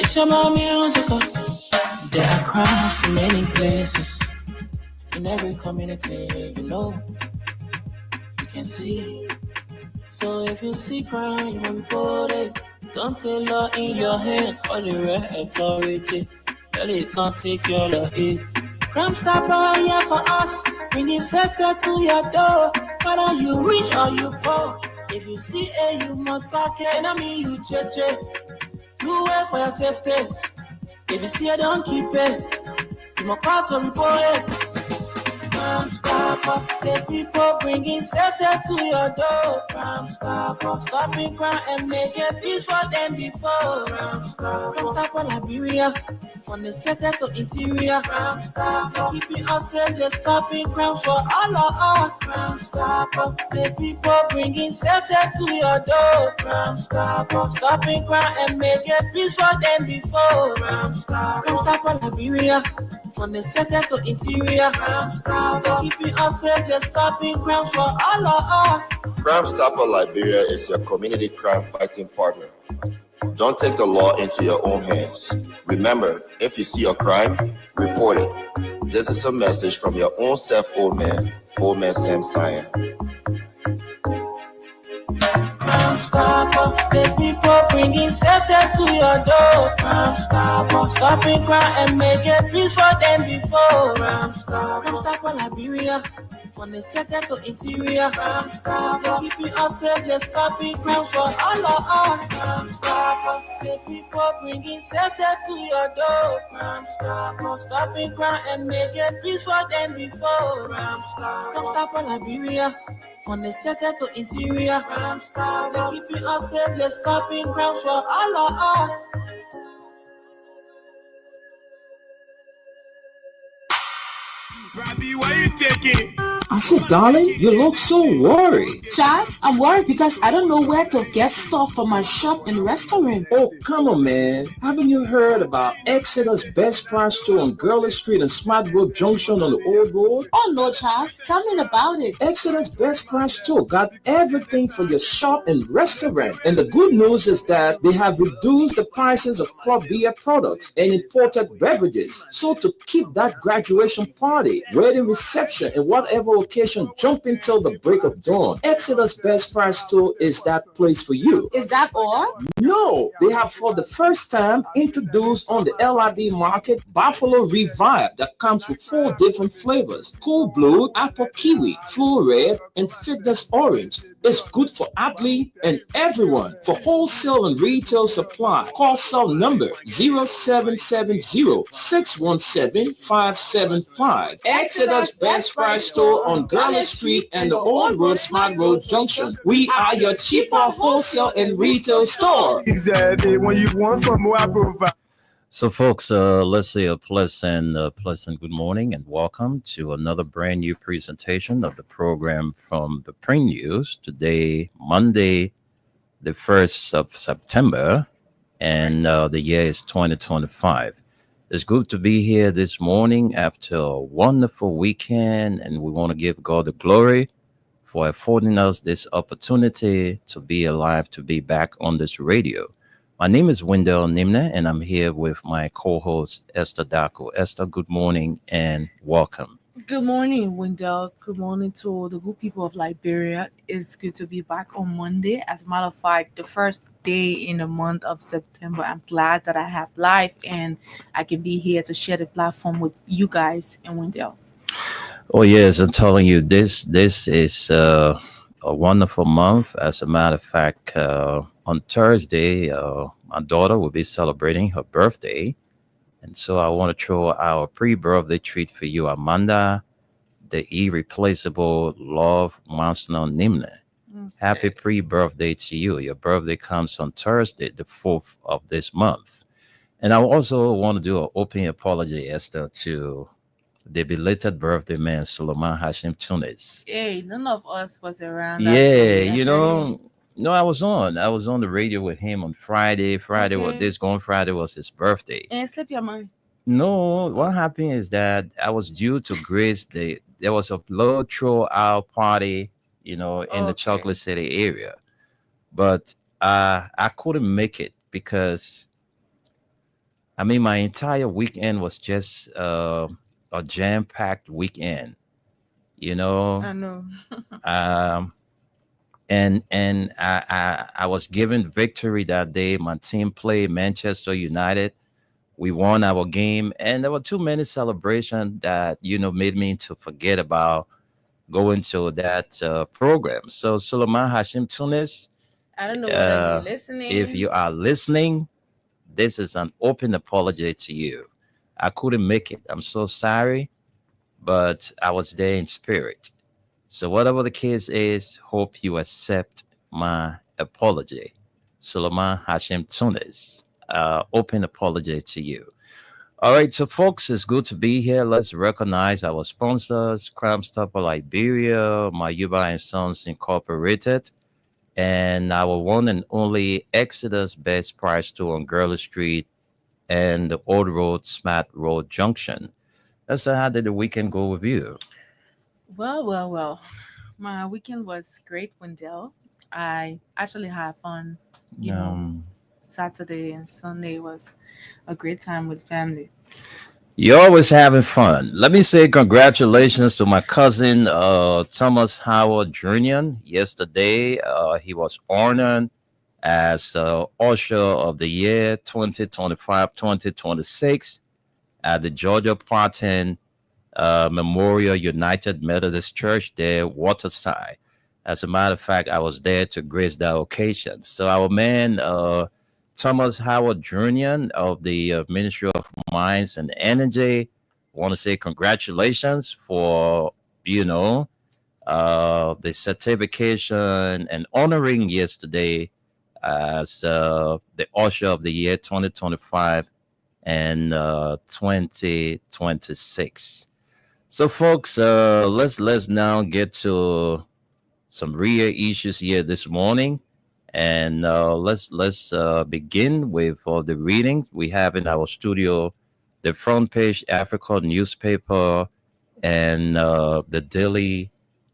It's about musical. There are crowds in many places. In every community, you can see. So if you see crime, report it. Don't take law in your hand for the right authority. That it can't take your law in. Crime Stopper here for us. Bringing safety to your door. Whether you rich or you poor. If you see a you must talk it. I mean you cheche. Do it for your safety. If you see it, don't keep it. You must call to report it. Crime Stopper, the people bringing safety to your door. Crime Stopper, stopping crime and making peace for them before. Crime Stopper, Liberia, from the center to interior. Crime Stopper, keeping us safe, they're stopping crimes for all of us. Crime Stopper, the people bringing safety to your door. Crime Stopper, stopping crime and making peace for them before. Crime Stopper, Liberia. From the center to interior, Crime Stopper, keeping us safe, they're stopping crimes for all of us. Crime Stopper Liberia is your community crime fighting partner. Don't take the law into your own hands. Remember, if you see a crime, report it. This is a message from your own self, Old Man Sam Cyan. Crime Stopper, the people bringing safety to your door. Crime Stopper, stopping crime and making peace for them before. Crime Stopper, Liberia, from the center to interior. Crime Stopper, keeping us safe, they're stopping crimes for all of us. Crime Stopper, the people bringing safety to your door. Crime Stopper, stopping crime and making peace for them before. Crime Stopper, Liberia. From the center to interior, Crime Stopper, keeping us safe, they're stopping crimes for all of us. Robbie, why you taking? I said, darling, you look so worried. Charles, I'm worried because I don't know where to get stuff for my shop and restaurant. Oh, come on, man. Haven't you heard about Exeter's Best Price Store on Gurley Street and Smart Grove Junction on the Old Road? Oh, no, Charles. Tell me about it. Exeter's Best Price Store got everything for your shop and restaurant. And the good news is that they have reduced the prices of craft beer products and imported beverages. So to keep that graduation party, wedding reception, and whatever occasion jumping till the break of dawn, Exeter's Best Price Store is that place for you. Is that all? No, they have for the first time introduced on the LIB market Buffalo Revive that comes with 4 different flavors: Cool Blue, Apple Kiwi, Full Red, and Fitness Orange. It's good for athlete and everyone. For wholesale and retail supply, call cell number 0770-617-575. Exeter's Best Price Store on Gurley Street and the Old Road Smart Road Junction. We are your cheaper wholesale and retail store. Exactly. When you want some more, I provide. So, folks, let's say a pleasant good morning and welcome to another brand new presentation of the program from the Print News. Today, Monday, the 1st of September, and the year is 2025. It's good to be here this morning after a wonderful weekend, and we want to give God the glory for affording us this opportunity to be alive, to be back on this radio. My name is Wendell Nimna, and I'm here with my co-host, Esther Daco. Esther, good morning and welcome. Good morning, Wendell. Good morning to the good people of Liberia. It's good to be back on Monday. As a matter of fact, the first day in the month of September. I'm glad that I have life and I can be here to share the platform with you guys and Wendell. Oh, yes, I'm telling you, this is a wonderful month. As a matter of fact, on Thursday, my daughter will be celebrating her birthday. And so I want to throw our pre-birthday treat for you, Amanda, the irreplaceable Love Monster Nimna. Okay. Happy pre-birthday to you. Your birthday comes on Thursday, the 4th of this month. And I also want to do an open apology, Esther, to the belated birthday man, Suleiman Hashim Tunis. Hey, none of us was around. Yeah, No, I was on the radio with him on Friday. Friday was Okay. this going Friday was his birthday. And slip your mind. No, what happened is that I was due to grace there was a low throw-out party, in the Okay. Chocolate City area. But I couldn't make it because I mean my entire weekend was just a jam-packed weekend, you know. I know. Um and I was given victory that day. My team played Manchester United. We won our game, and there were too many celebrations that made me to forget about going to that program. So Suleiman Hashim Tunis, I don't know whether you're uh, if listening. you are listening, this is an open apology to you. I couldn't make it. I'm so sorry, but I was there in spirit. So whatever the case is, hope you accept my apology. Suleiman Hashim Tunis, open apology to you. All right, so folks, it's good to be here. Let's recognize our sponsors, Crime Stopper Liberia, Mayuba and Sons Incorporated, and our one and only Exodus Best Price Store on Gurley Street and the Old Road, Smart Road Junction. That's how did the weekend go with you? Well, well, well. My weekend was great, Wendell. I actually had fun. You know, Um, Saturday and Sunday was a great time with family. you're always having fun. Let me say congratulations to my cousin Thomas Howard Jr. Yesterday, he was honored as Usher of the Year 2025-2026 at the Georgia Parton Memorial United Methodist Church there, Waterside. As a matter of fact, I was there to grace that occasion. So our man Thomas Howard Jr. of the Ministry of Mines and Energy, want to say congratulations for you know the certification and honoring yesterday as the Usher of the Year 2025 and 2026. So, folks, let's now get to some real issues here this morning, and let's begin with the reading we have in our studio, the Front Page Africa newspaper, and the Daily.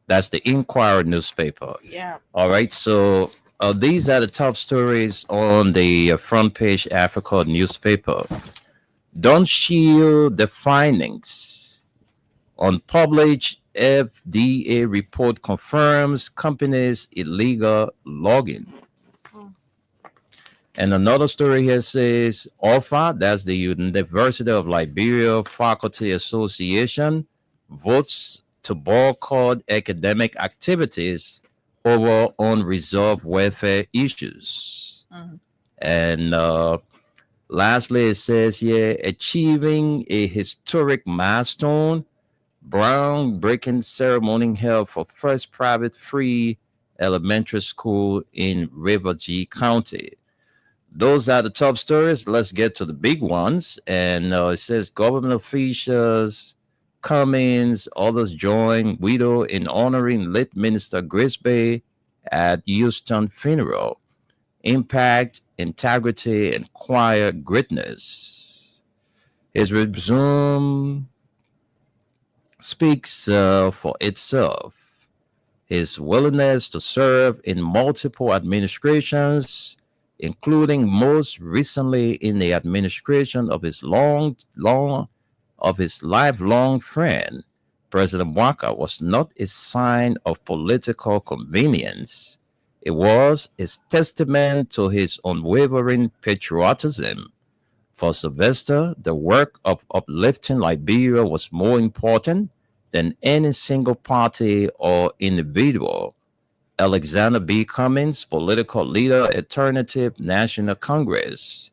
That's the Inquirer newspaper. Yeah. All right, so these are the top stories on the Front Page Africa newspaper. Don't shield the findings. Unpublished FDA report confirms companies' illegal logging. Oh. And another story here says OFA, that's the University of Liberia Faculty Association, votes to boycott academic activities over unresolved welfare issues. Mhm. And lastly, it says here achieving a historic milestone, groundbreaking ceremony held for first private free elementary school in River G County. Those are the top stories. Let's get to the big ones. And it says government officials, Cummings, others join widow in honoring late Minister Grace Bay at Houston funeral. Impact, integrity, and quiet greatness. His resume speaks for itself. His willingness to serve in multiple administrations, including most recently in the administration of his lifelong friend, President Waka, was not a sign of political convenience. It was a testament to his unwavering patriotism. For Sylvester, the work of uplifting Liberia was more important than any single party or individual. Alexander B. Cummings, political leader, Alternative National Congress.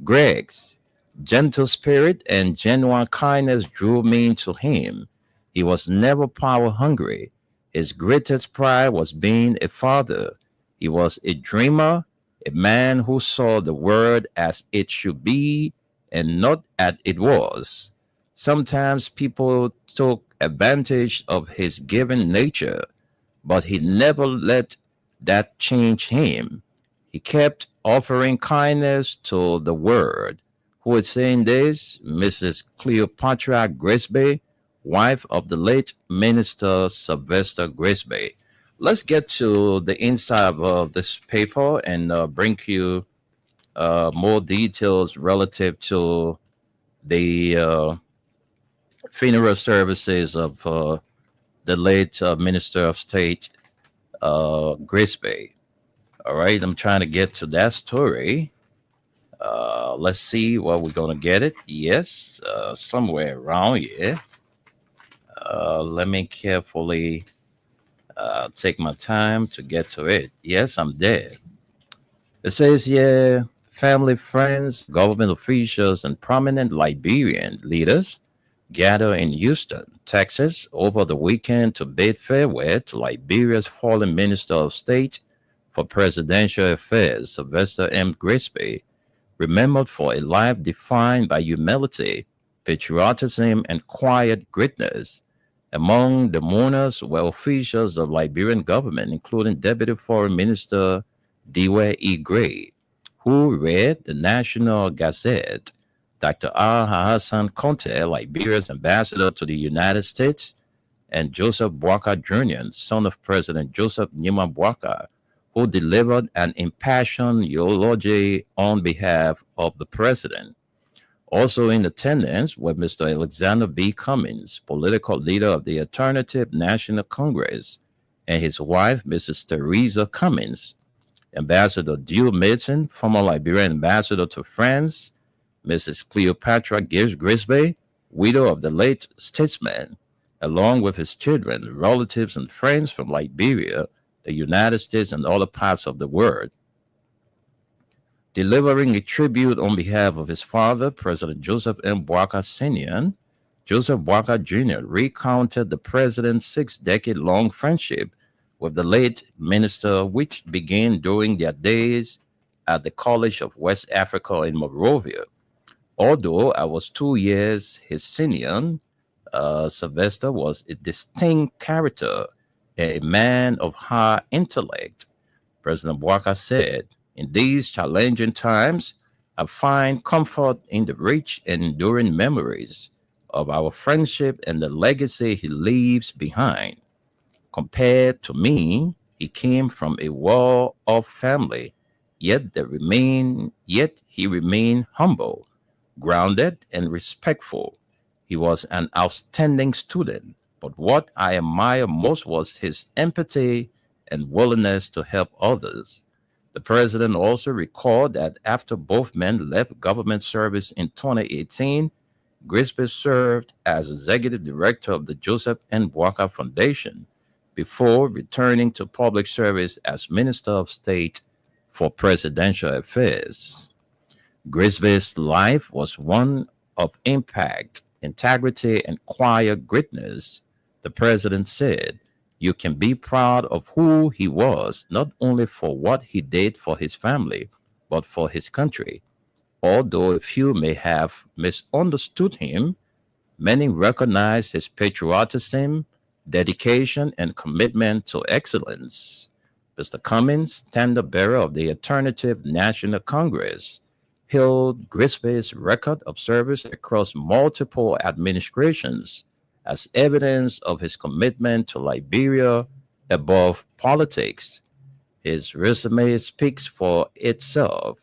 Greg's gentle spirit and genuine kindness drew me to him. He was never power hungry. His greatest pride was being a father. He was a dreamer, a man who saw the world as it should be and not as it was. Sometimes people took advantage of his given nature, but he never let that changed him. He kept offering kindness to the world. Who is saying this? Mrs. Cleopatra Grisby, wife of the late Minister Sylvester Grisby. Let's get to the inside of this paper and bring you more details relative to the funeral services of the late Minister of State Grisby. All right, I'm trying to get to that story. Let's see where we're going to get it. Yes, somewhere around here. Let me carefully take my time to get to it. Yes, I'm there. It says, yeah, family, friends, government officials, and prominent Liberian leaders gather in Houston, Texas over the weekend to bid farewell to Liberia's fallen Minister of State for Presidential Affairs, Sylvester M. Grisby, remembered for a life defined by humility, patriotism, and quiet greatness. Among the mourners were officials of Liberian government, including Deputy Foreign Minister Diwe E. Gray, who read the National Gazette, Dr. R. Hassan Conte, Liberia's ambassador to the United States, and Joseph Boakai Jr., son of President Joseph Numa Boakai, who delivered an impassioned eulogy on behalf of the president. Also in attendance were Mr. Alexander B. Cummins, political leader of the Alternative National Congress, and his wife, Mrs. Teresa Cummins, Ambassador Dewey Mason, former Liberian ambassador to France, Mrs. Cleopatra Grisby, widow of the late statesman, along with his children, relatives, and friends from Liberia, the United States, and other parts of the world. Delivering a tribute on behalf of his father, President Joseph M. Boakai Sr., Joseph Boakai Jr. recounted the president's 6-decade-long friendship with the late minister, which began during their days at the College of West Africa in Monrovia. Although I was 2 years his senior, Sylvester was a distinct character, a man of high intellect. President Boakai said, "In these challenging times, I find comfort in the rich and enduring memories of our friendship and the legacy he leaves behind. Compared to me, he came from a well-off family, yet he remained humble, grounded, and respectful. He was an outstanding student, but what I admire most was his empathy and willingness to help others." The president also recalled that after both men left government service in 2018, Grisby served as executive director of the Joseph N. Boakai Foundation before returning to public service as Minister of State for Presidential Affairs. Grisby's life was one of impact, integrity, and quiet greatness. The president said, "You can be proud of who he was, not only for what he did for his family, but for his country. Although a few may have misunderstood him, many recognize his patriotism, dedication, and commitment to excellence." Mr. Cummins, standard bearer of the Alternative National Congress, hailed Grisby's record of service across multiple administrations as evidence of his commitment to Liberia above politics. His resume speaks for itself.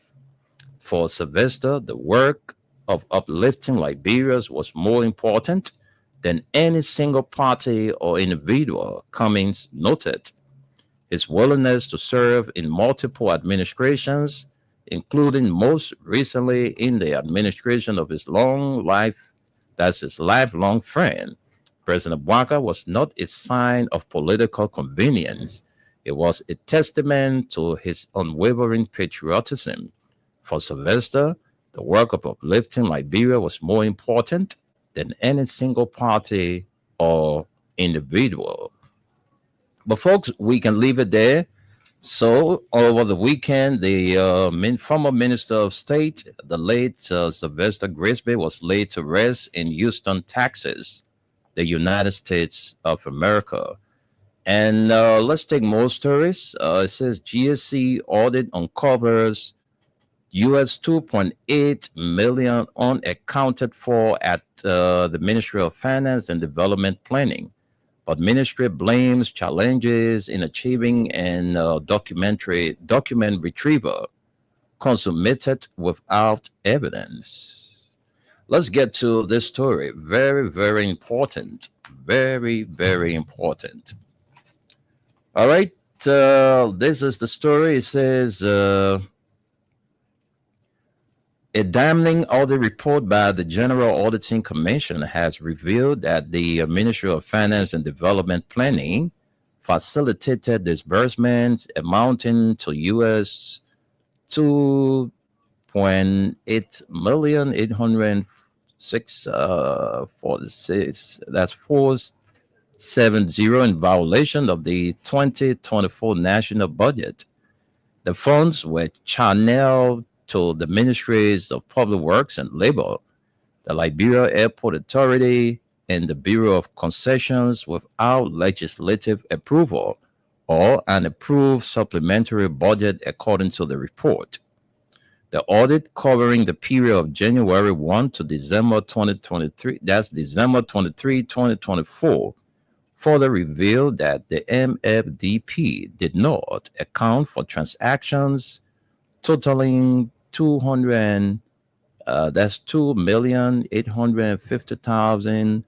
For Sylvester, the work of uplifting Liberians was more important than any single party or individual, Cummins noted. His willingness to serve in multiple administrations, including most recently in the administration of his lifelong friend, President Boakai, was not a sign of political convenience. It was a testament to his unwavering patriotism. For Sylvester, the work of uplifting Liberia was more important than any single party or individual. But folks, we can leave it there. So over the weekend, the former Minister of State, the late Sylvester Grisby, was laid to rest in Houston, Texas, the United States of America. And let's take more stories. It says GSC audit uncovers US 2.8 million unaccounted for at the Ministry of Finance and Development Planning. But ministry blames challenges in achieving an document retrieval consummated without evidence. Let's get to this story. Very, very important. Very, very important. All right. This is the story. It says a damning audit report by the General Auditing Commission has revealed that the Ministry of Finance and Development Planning facilitated disbursements amounting to US 2.8,806,46. That's 470 in violation of the 2024 national budget. The funds were channeled to the Ministries of Public Works and Labor, the Liberia Airport Authority, and the Bureau of Concessions without legislative approval or an approved supplementary budget, according to the report. The audit, covering the period of January 1 to December 2023, that's December 23, 2024, further revealed that the MFDP did not account for transactions totaling that's 2,850,000,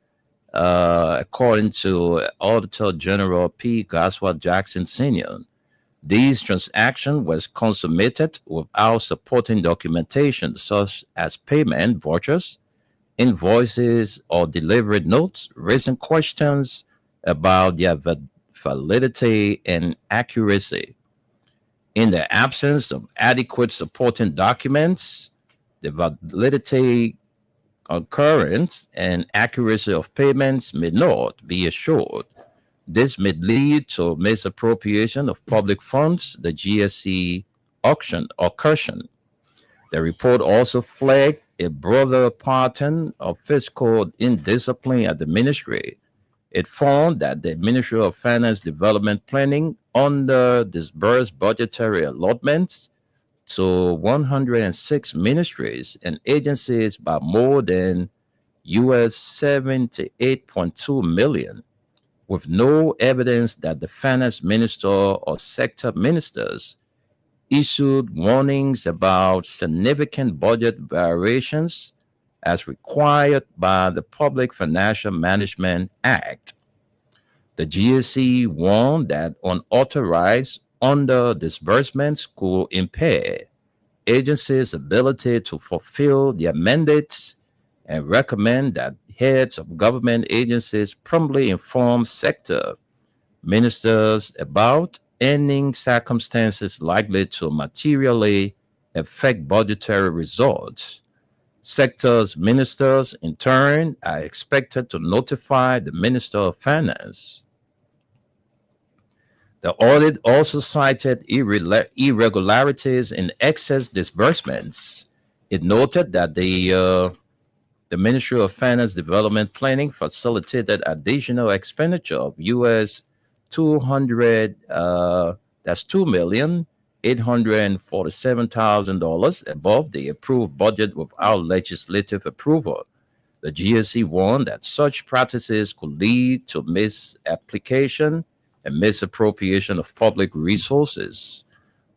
according to Auditor General P. Goswell Jackson Sr. These transactions was consummated without supporting documentation such as payment vouchers, invoices, or delivery notes, raising questions about their validity and accuracy. In the absence of adequate supporting documents, the validity, occurrence, and accuracy of payments may not be assured. This may lead to misappropriation of public funds, the GSC auction occursion. The report also flagged a broader pattern of fiscal indiscipline at the ministry. It found that the Ministry of Finance Development Planning disbursed budgetary allotments to 106 ministries and agencies by more than US 78.2 million, with no evidence that the finance minister or sector ministers issued warnings about significant budget variations as required by the Public Financial Management Act. The GSC warned that unauthorized under disbursements could impair agencies' ability to fulfill their mandates and recommend that heads of government agencies promptly inform sector ministers about any circumstances likely to materially affect budgetary results. Sectors ministers, in turn, are expected to notify the Minister of Finance. The audit also cited irregularities in excess disbursements. It noted that the Ministry of Finance Development Planning facilitated additional expenditure of US 200, that's $2,847,000 above the approved budget without legislative approval. The GSC warned that such practices could lead to misapplication and misappropriation of public resources.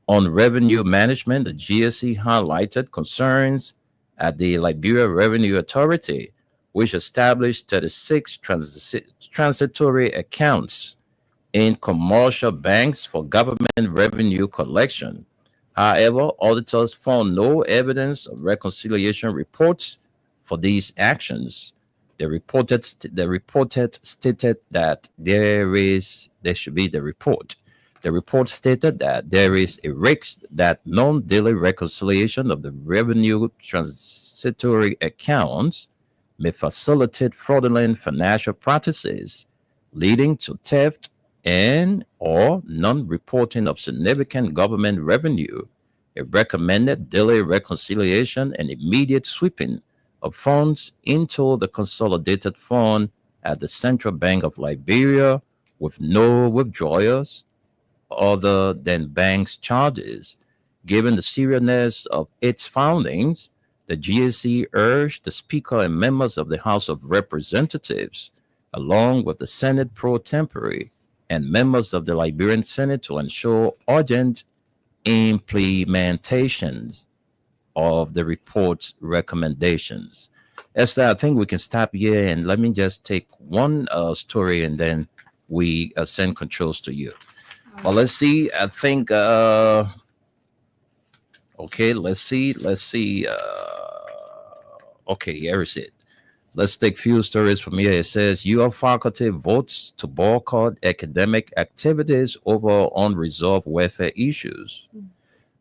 On revenue management, the GSC highlighted concerns at the Liberia Revenue Authority, which established 36 transitory accounts in commercial banks for government revenue collection. However, auditors found no evidence of reconciliation reports for these actions. The report stated that there should be the report. The report stated that there is a risk that non-daily reconciliation of the revenue transitory accounts may facilitate fraudulent financial practices, leading to theft and or non-reporting of significant government revenue. It recommended daily reconciliation and immediate sweeping of funds into the consolidated fund at the Central Bank of Liberia with no withdrawals other than banks' charges. Given the seriousness of its foundings, the GSC urged the Speaker and members of the House of Representatives, along with the Senate pro tempore and members of the Liberian Senate, to ensure urgent implementations of the report's recommendations. Esther, I think we can stop here and let me just take one story and then we send controls to you. Well, let's see. I think, okay, let's see. Okay, here is it. Let's take few stories from here. It says, UF faculty votes to boycott academic activities over unresolved welfare issues.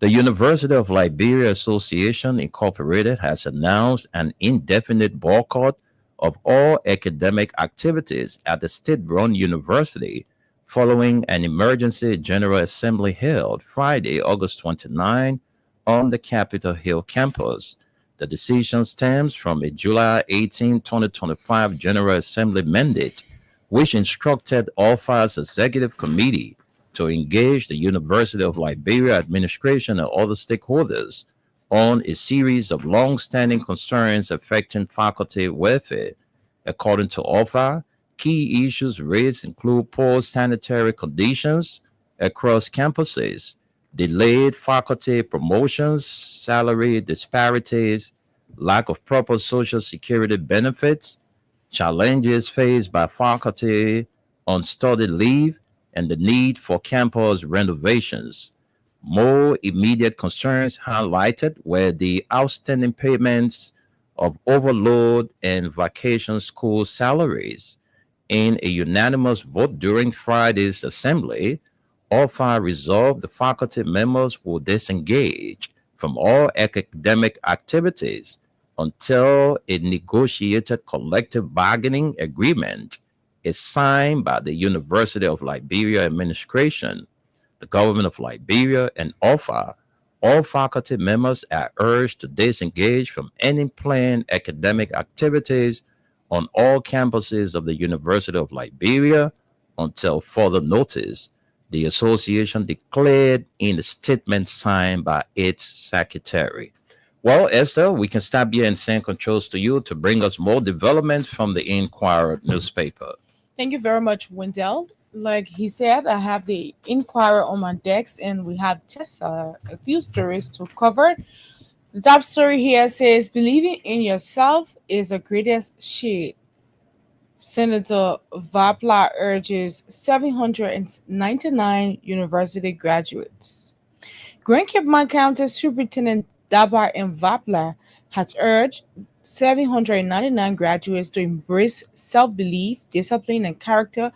The University of Liberia Association Incorporated has announced an indefinite boycott of all academic activities at the state-run university following an emergency General Assembly held Friday, August 29, on the Capitol Hill campus. The decision stems from a July 18, 2025 General Assembly mandate, which instructed OFA's executive committee to engage the University of Liberia administration and other stakeholders on a series of long-standing concerns affecting faculty welfare. According to OFA, key issues raised include poor sanitary conditions across campuses, delayed faculty promotions, salary disparities, lack of proper social security benefits, challenges faced by faculty on study leave, and the need for campus renovations. More immediate concerns highlighted were the outstanding payments of overload and vacation school salaries. In a unanimous vote during Friday's assembly, OFA resolved the faculty members will disengage from all academic activities until a negotiated collective bargaining agreement is signed by the University of Liberia administration, the government of Liberia, and OFA. All faculty members are urged to disengage from any planned academic activities on all campuses of the University of Liberia until further notice, the association declared in a statement signed by its secretary. Well, Esther, we can stop here and send controls to you to bring us more developments from the Inquirer newspaper. Thank you very much, Wendell. Like he said, I have the Inquirer on my decks, and we have just a few stories to cover. The top story here says, believing in yourself is the greatest shit. Senator Vapla urges 799 university graduates. Grand Cape Mount County Superintendent Dabar M. Vapla has urged 799 graduates to embrace self-belief, discipline, and character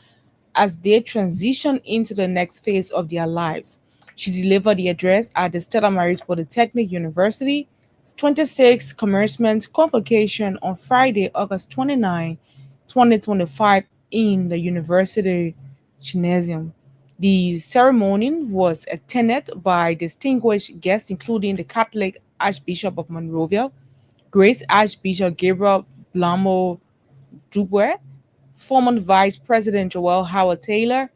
as they transition into the next phase of their lives. She delivered the address at the Stella Maris Polytechnic University 26th commencement convocation on Friday, August 29, 2025 in the University Gymnasium. The ceremony was attended by distinguished guests including the Catholic Archbishop of Monrovia, Grace Archbishop Gabriel Blamo Dubwe, former Vice President Joel Howard Taylor,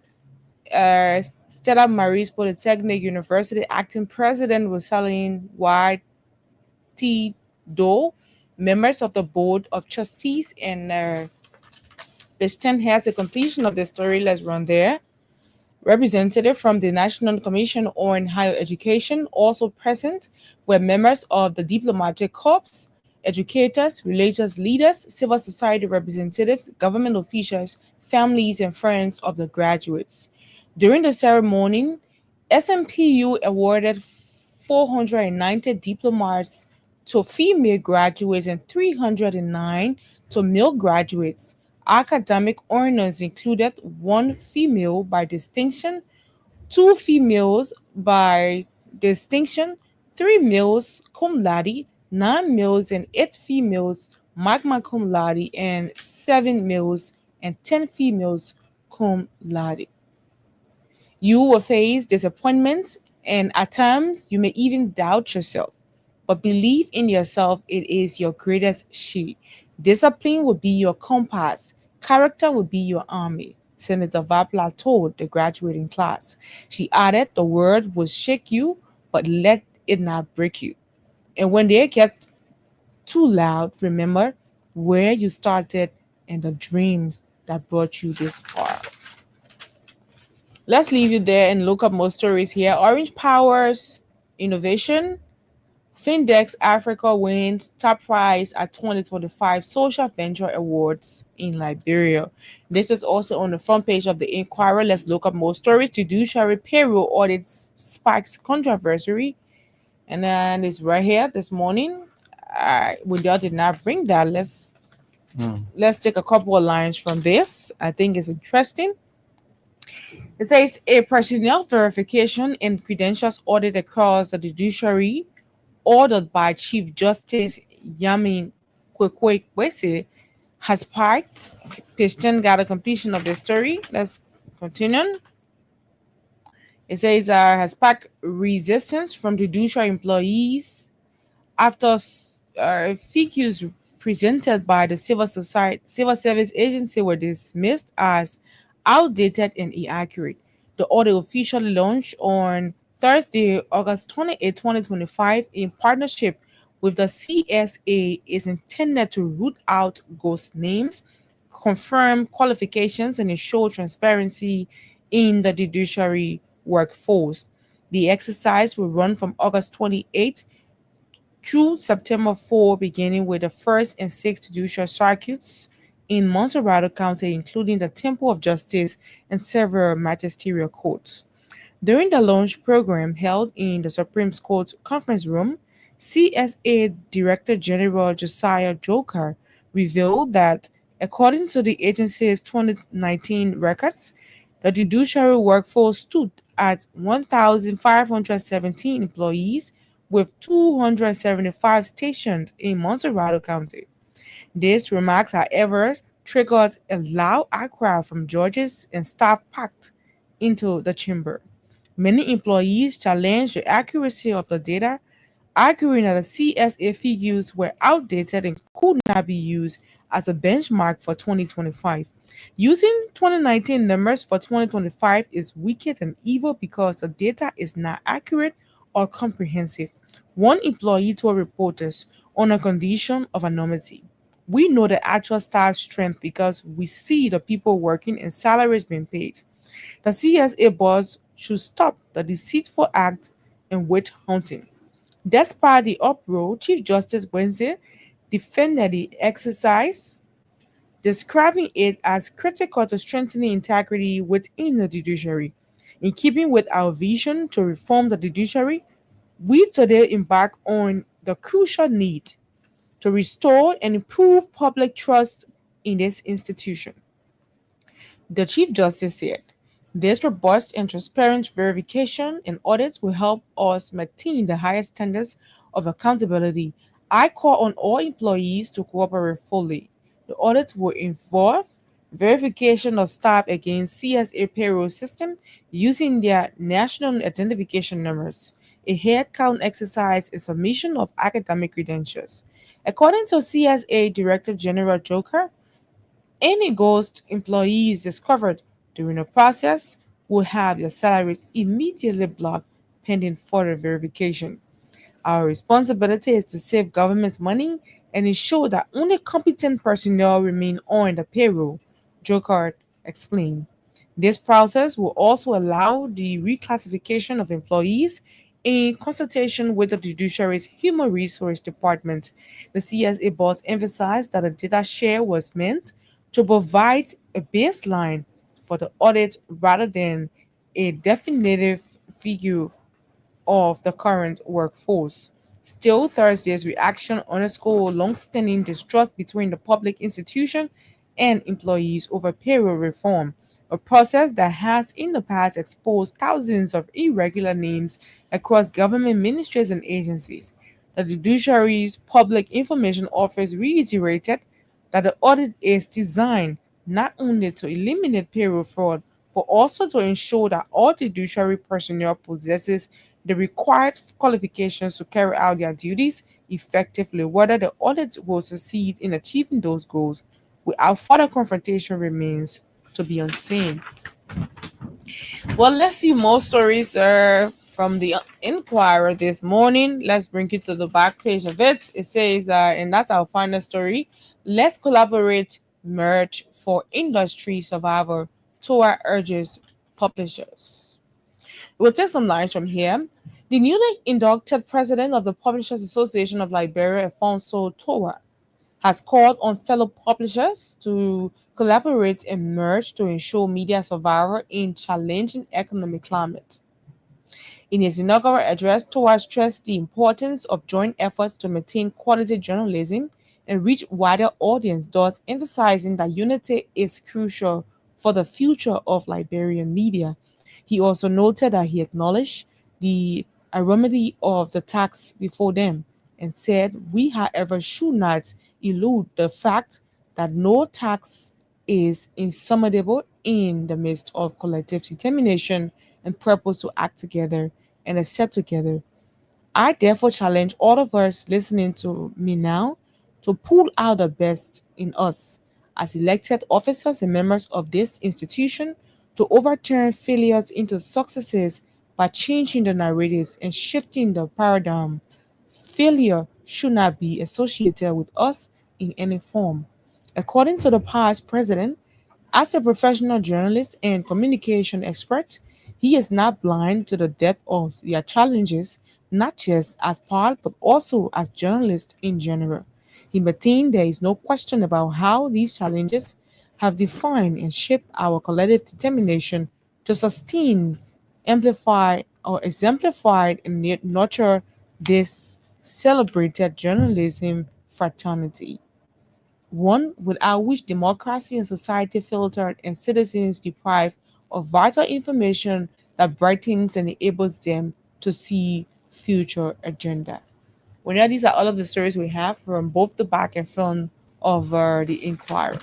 Stella Maris Polytechnic University Acting President Rosaline White T. Doe, members of the Board of Trustees, and page 10 has the completion of the story. Let's run there. Representative from the National Commission on Higher Education. Also present were members of the Diplomatic Corps, educators, religious leaders, civil society representatives, government officials, families, and friends of the graduates. During the ceremony, SMPU awarded 490 diplomas to female graduates and 309 to male graduates. Academic honors included 1 female by distinction, 2 females by distinction, 3 males cum laude, 9 males and 8 females magna cum laude, and 7 males and 10 females cum laude. You will face disappointment, and at times you may even doubt yourself. But believe in yourself, it is your greatest shield. Discipline will be your compass. Character will be your army. Senator Vapla told the graduating class. She added, the word will shake you, but let it not break you. And when they get too loud, remember where you started and the dreams that brought you this far. Let's leave you there and look up more stories here. Orange Powers Innovation. Findex Africa wins top prize at 2025 Social Venture Awards in Liberia. This is also on the front page of the Inquirer. Let's look up more stories. Judiciary payroll audit sparks controversy. And then it's right here this morning. Wendell did not bring that. Let's take a couple of lines from this. I think it's interesting. It says a personnel verification and credentials audit across the judiciary ordered by Chief Justice Yamin Kwekwe has sparked. Page 10 got a completion of the story. Let's continue. It says has sparked resistance from judicial employees after figures presented by the civil service agency were dismissed as outdated and inaccurate. The audit officially launched on Thursday, August 28, 2025, in partnership with the CSA, is intended to root out ghost names, confirm qualifications, and ensure transparency in the judiciary workforce. The exercise will run from August 28 through September 4, beginning with the first and sixth judicial circuits in Montserrat County, including the Temple of Justice and several magisterial courts. During the launch program held in the Supreme Court conference room, CSA Director General Josiah Joker revealed that, according to the agency's 2019 records, the judiciary workforce stood at 1,517 employees with 275 stationed in Montserrat County. These remarks, however, triggered a loud outcry from judges and staff packed into the chamber. Many employees challenged the accuracy of the data, arguing that the CSA figures were outdated and could not be used as a benchmark for 2025. Using 2019 numbers for 2025 is wicked and evil because the data is not accurate or comprehensive. One employee told reporters on a condition of anonymity. We know the actual staff strength because we see the people working and salaries being paid. The CSA boss should stop the deceitful act and witch hunting. Despite the uproar, Chief Justice Wednesday defended the exercise, describing it as critical to strengthening integrity within the judiciary. In keeping with our vision to reform the judiciary, we today embark on the crucial need to restore and improve public trust in this institution. The Chief Justice said, this robust and transparent verification and audits will help us maintain the highest standards of accountability. I call on all employees to cooperate fully. The audit will involve verification of staff against CSA payroll system using their national identification numbers, a headcount exercise, and submission of academic credentials. According to CSA Director General Joker, any ghost employees discovered during the process will have their salaries immediately blocked pending further verification. Our responsibility is to save government's money and ensure that only competent personnel remain on the payroll, Jokard explained. This process will also allow the reclassification of employees in consultation with the Judiciary's Human Resource Department. The CSA boss emphasized that the data share was meant to provide a baseline for the audit rather than a definitive figure of the current workforce. Still, Thursday's reaction underscored long-standing distrust between the public institution and employees over payroll reform, a process that has in the past exposed thousands of irregular names across government ministries and agencies. The Judiciary's Public Information Office reiterated that the audit is designed not only to eliminate payroll fraud, but also to ensure that all judiciary personnel possesses the required qualifications to carry out their duties effectively. Whether the audit will succeed in achieving those goals without further confrontation remains to be unseen. Well, let's see more stories from the Inquirer this morning. Let's bring you to the back page of it. It says, and that's our final story. Let's collaborate, merge for industry survivor. TOA urges publishers. We'll take some lines from here. The newly inducted president of the Publishers Association of Liberia, Alfonso Toa, has called on fellow publishers to collaborate and merge to ensure media survival in challenging economic climate. In his inaugural address, Toa stressed the importance of joint efforts to maintain quality journalism and reach wider audience, thus emphasizing that unity is crucial for the future of Liberian media. He also noted that he acknowledged the irony of the tax before them and said, "We, however, should not elude the fact that no tax is insurmountable in the midst of collective determination and purpose to act together and accept together. I therefore challenge all of us listening to me now to pull out the best in us as elected officers and members of this institution to overturn failures into successes by changing the narratives and shifting the paradigm. Failure should not be associated with us in any form." According to the past president, as a professional journalist and communication expert, he is not blind to the depth of their challenges, not just as part but also as journalist in general. He maintained there is no question about how these challenges have defined and shaped our collective determination to sustain, amplify, or exemplify and nurture this celebrated journalism fraternity, one without which democracy and society filtered and citizens deprived of vital information that brightens and enables them to see future agenda. Well, now these are all of the stories we have from both the back and front of the Inquirer.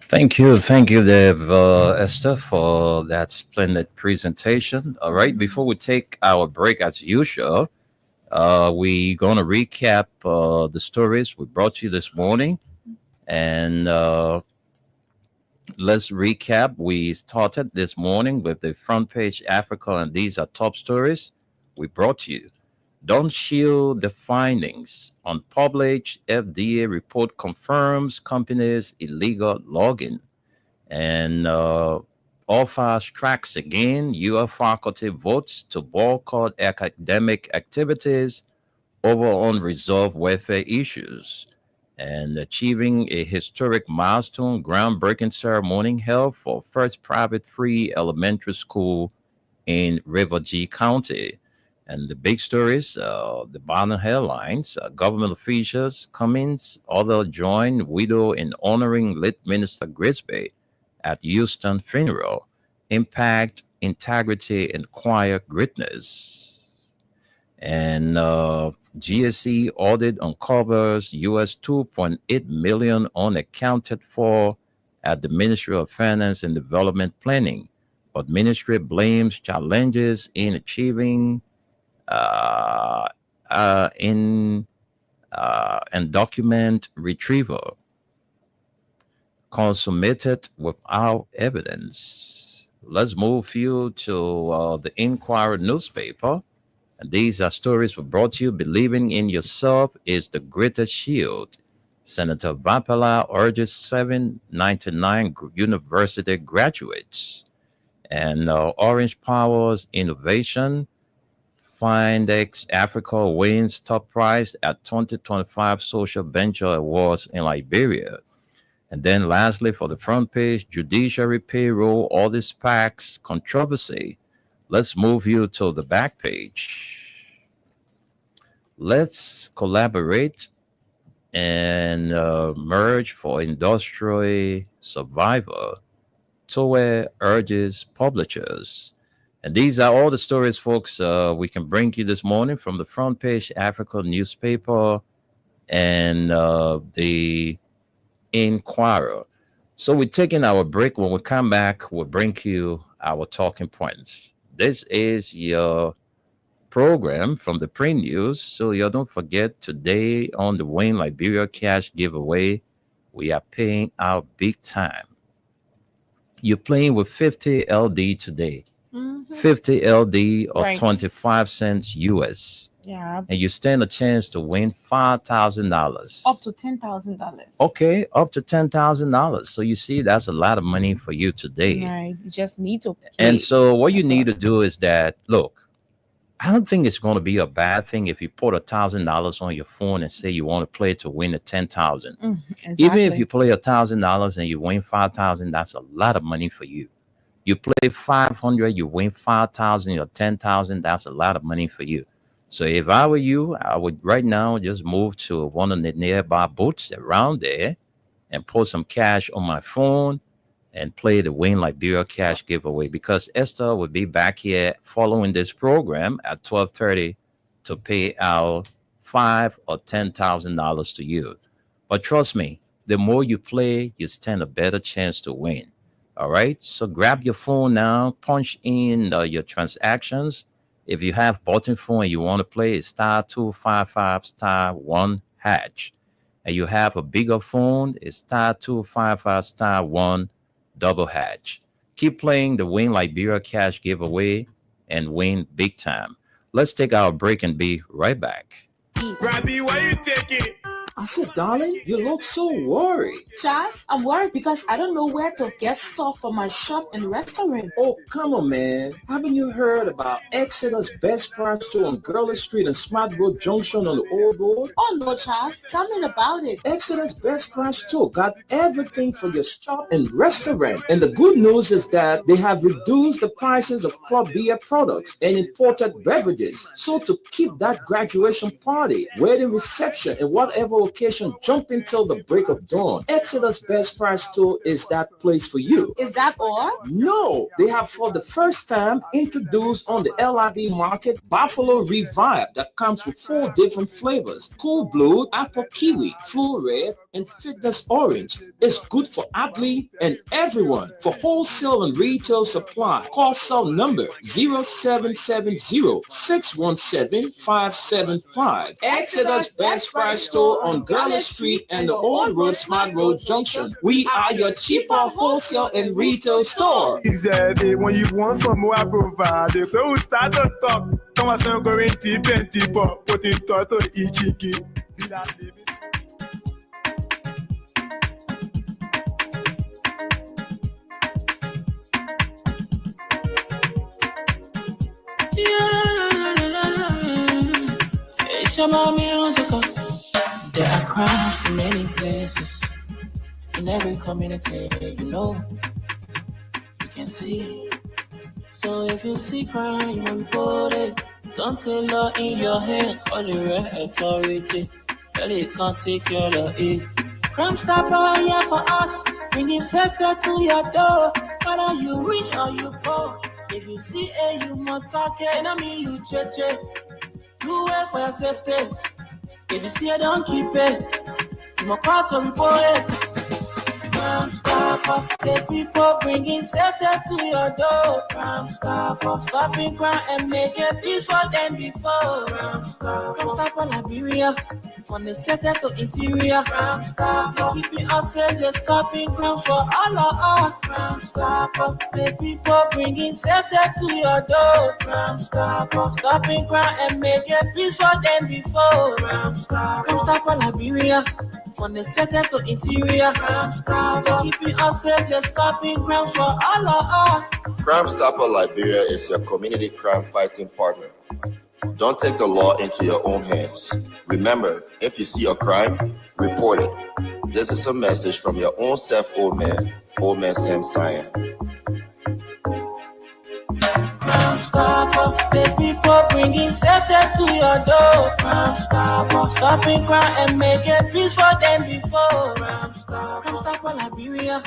Thank you, Dev, Esther, for that splendid presentation. All right, before we take our break, as usual, we're going to recap the stories we brought you this morning. And let's recap. We started this morning with the front page Africa, and these are top stories we brought you. Don't shield the findings. Unpublished FDA report confirms companies' illegal logging. And OFAS tracks again. UF faculty votes to boycott academic activities over unresolved welfare issues. And achieving a historic milestone, groundbreaking ceremony held for first private free elementary school in River G County. And the big stories, the Bonner headlines, government officials, Cummings, other join widow in honoring late Minister Grisby at Houston funeral. Impact, integrity, and quiet greatness. And GSE audit uncovers US 2.8 million unaccounted for at the Ministry of Finance and Development Planning, but ministry blames challenges in achieving and document retrieval consummated without evidence. Let's move you to the Inquirer newspaper. And these are stories we brought you. Believing in yourself is the greatest shield. Senator Vapala urges 799 university graduates. And Orange Powers Innovation. Findex Africa wins top prize at 2025 Social Venture Awards in Liberia. And then lastly, for the front page, judiciary payroll, all these PACs controversy. Let's move you to the back page. Let's collaborate and merge for industry survival. TOA urges publishers. And these are all the stories, folks, we can bring you this morning from the front page Africa newspaper and the Inquirer. So we're taking our break. When we come back, we'll bring you our talking points. This is your program from the Print News. So you don't forget, today on the Win Liberia Cash giveaway, we are paying out big time. you're playing with 50 LD today, Mhm. 50 LD or Right. 25 cents US, Yeah. and you stand a chance to win $5,000. Up to $10,000. Okay, up to $10,000. So you see, that's a lot of money for you today. Right. You just need to play. And so what you That's need all. to do is that, look, I don't think it's going to be a bad thing if you put $1,000 on your phone and say you want to play to win the 10,000. Exactly. Even if you play $1,000 and you win 5,000, that's a lot of money for you. You play 500, you win 5,000 or 10,000, that's a lot of money for you. So if I were you, I would right now just move to one of the nearby booths around there and put some cash on my phone and play the Win Liberia cash giveaway, because Esther will be back here following this program at 12:30 to pay out $5,000 or $10,000 to you. But trust me, the more you play, you stand a better chance to win. All right. So grab your phone now, punch in your transactions. If you have button phone and you want to play, it's *255*1#. And you have a bigger phone, it's *255*1#. Keep playing the Win Liberia cash giveaway and win big time. Let's take our break and be right back. Robbie, why you taking? I said, darling, you look so worried. Charles, I'm worried because I don't know where to get stuff for my shop and restaurant. Oh, come on, man. Haven't you heard about Exeter's Best Price Store on Gurley Street and Smart Road Junction on the Old Road? Oh no, Charles, tell me about it. Exeter's Best Price Store got everything for your shop and restaurant. And the good news is that they have reduced the prices of club beer products and imported beverages. So to keep that graduation party, wedding reception, and whatever occasion jumping till the break of dawn, Exeter's Best Price Store is that place for you. Is that all? No, they have for the first time introduced on the LIV market Buffalo Revive that comes with 4 different flavors: Cool Blue, Apple Kiwi, Full Red, and Fitness Orange. It's good for athlete and everyone. For wholesale and retail supply, call cell number 0770-617-575. Exeter's Best Price Store on Gurley Street and the Old Road Smart Road Junction. We are your cheaper wholesale and retail store. He said, when you want some more, I provide. So we start to talk. Come on, so going deep and deeper. Put in toto ichiki. Be that baby. It's about musical. There are crowds in many places. In every community, you know, you can see. So if you see crime, report it. Don't take law in your hand for the right authority. Really can't take care of it. Crime Stopper here for us, bringing safety to your door. Whether you rich or you poor, if you see a human talking, I mean you cheche. Do it for your safety. If you see it, don't keep it. You must call to report it. Crime Stopper, the people bringing safety to your door. Crime Stopper, stopping crime and making peace for them before. Crime Stopper Liberia, from the center to interior. Crime Stopper, keeping us safe, they're stopping crime for all of us. Crime Stopper, the people bringing safety to your door. Crime Stopper, stopping crime and making peace for them before. Crime Stopper Liberia, from the center to interior. Crime Stopper, keeping us safe, they're stopping crime for all of us. Crime Stopper Liberia is your community crime fighting partner. Don't take the law into your own hands. Remember, if you see a crime, report it. This is a message from your own self, Old Man Sam Cyan. Crime Stopper, the people bringing safety to your door. Crime Stopper, stopping crime and making peace for them before. Crime Stopper Liberia,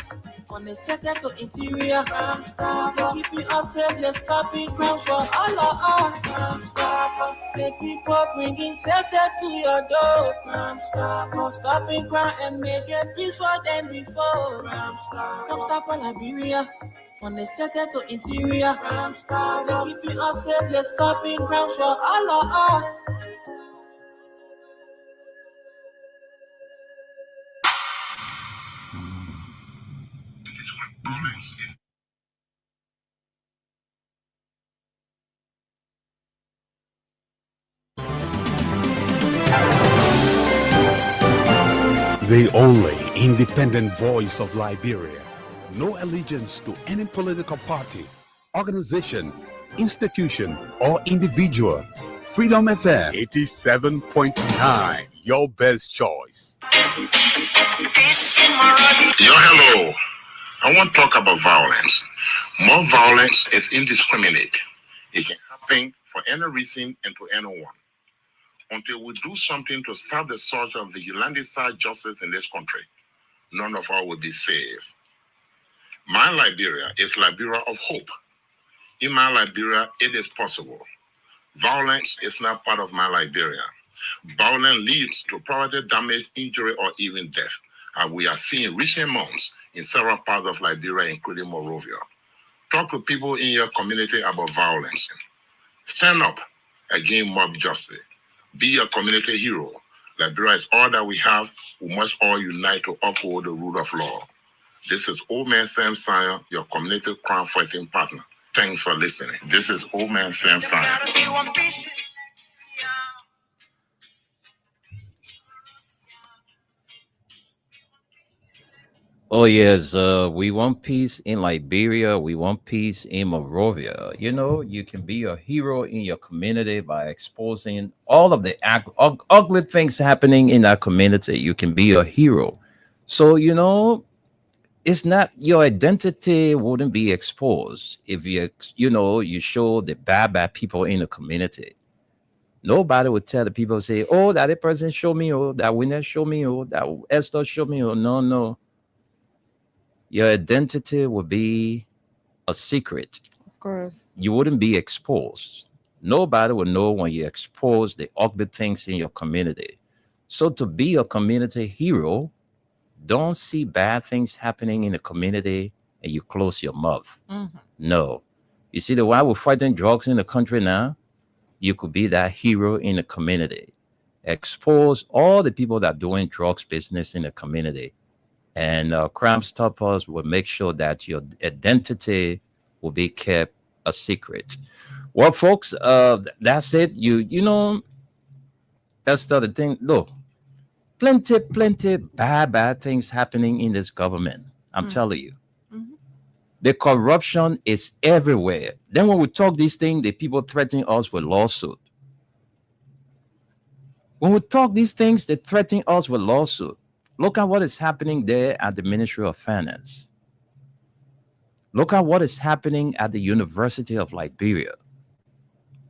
from the center to interior. Crime Stopper, keeping us safe, they're stopping crime for all of us. Crime Stopper, the people bringing safety to your door. Crime Stopper, stopping crime and making peace for them before. Crime Stopper Liberia, from the center to interior. Crime Stopper, keeping us safe, they're stopping crime for all of us. The only independent voice of Liberia. No allegiance to any political party, organization, institution, or individual. Freedom FM 87.9, your best choice. Yo, hello. I want to talk about violence. More violence is indiscriminate. It can happen for any reason and to anyone. Until we do something to stop the surge of vigilante-style justice in this country, none of us will be saved. My Liberia is Liberia of hope. In my Liberia, it is possible. Violence is not part of my Liberia. Violence leads to property damage, injury, or even death, as we are seeing in recent months in several parts of Liberia, including Monrovia. Talk to people in your community about violence. Stand up against mob justice. Be a community hero. Liberia is all that we have. We must all unite to uphold the rule of law. This is Old Man Sam Sion, your community crime fighting partner. Thanks for listening. This is Old Man Sam Sion. Oh yes, we want peace in Liberia. We want peace in Monrovia. You know, you can be a hero in your community by exposing all of the ugly things happening in our community. You can be a hero. So you know, it's not your identity wouldn't be exposed if you show the bad people in the community. Nobody would tell the people say, "Oh, that person show me, oh, that winner show me, oh, that Esther show me, oh." No. Your identity would be a secret. Of course. You wouldn't be exposed. Nobody would know when you expose the ugly things in your community. So to be a community hero, don't see bad things happening in the community and you close your mouth. Mm-hmm. No. You see, the while we're fighting drugs in the country now, you could be that hero in the community. Expose all the people that are doing drugs business in the community. And Crime Stoppers will make sure that your identity will be kept a secret. Well, folks, that's it. You know, that's the other thing. Look, plenty bad things happening in this government. I'm telling you. Mm-hmm. The corruption is everywhere. Then when we talk these things, the people threatening us with lawsuit. When we talk these things, they threaten us with lawsuit. Look at what is happening there at the Ministry of Finance. Look at what is happening at the University of Liberia.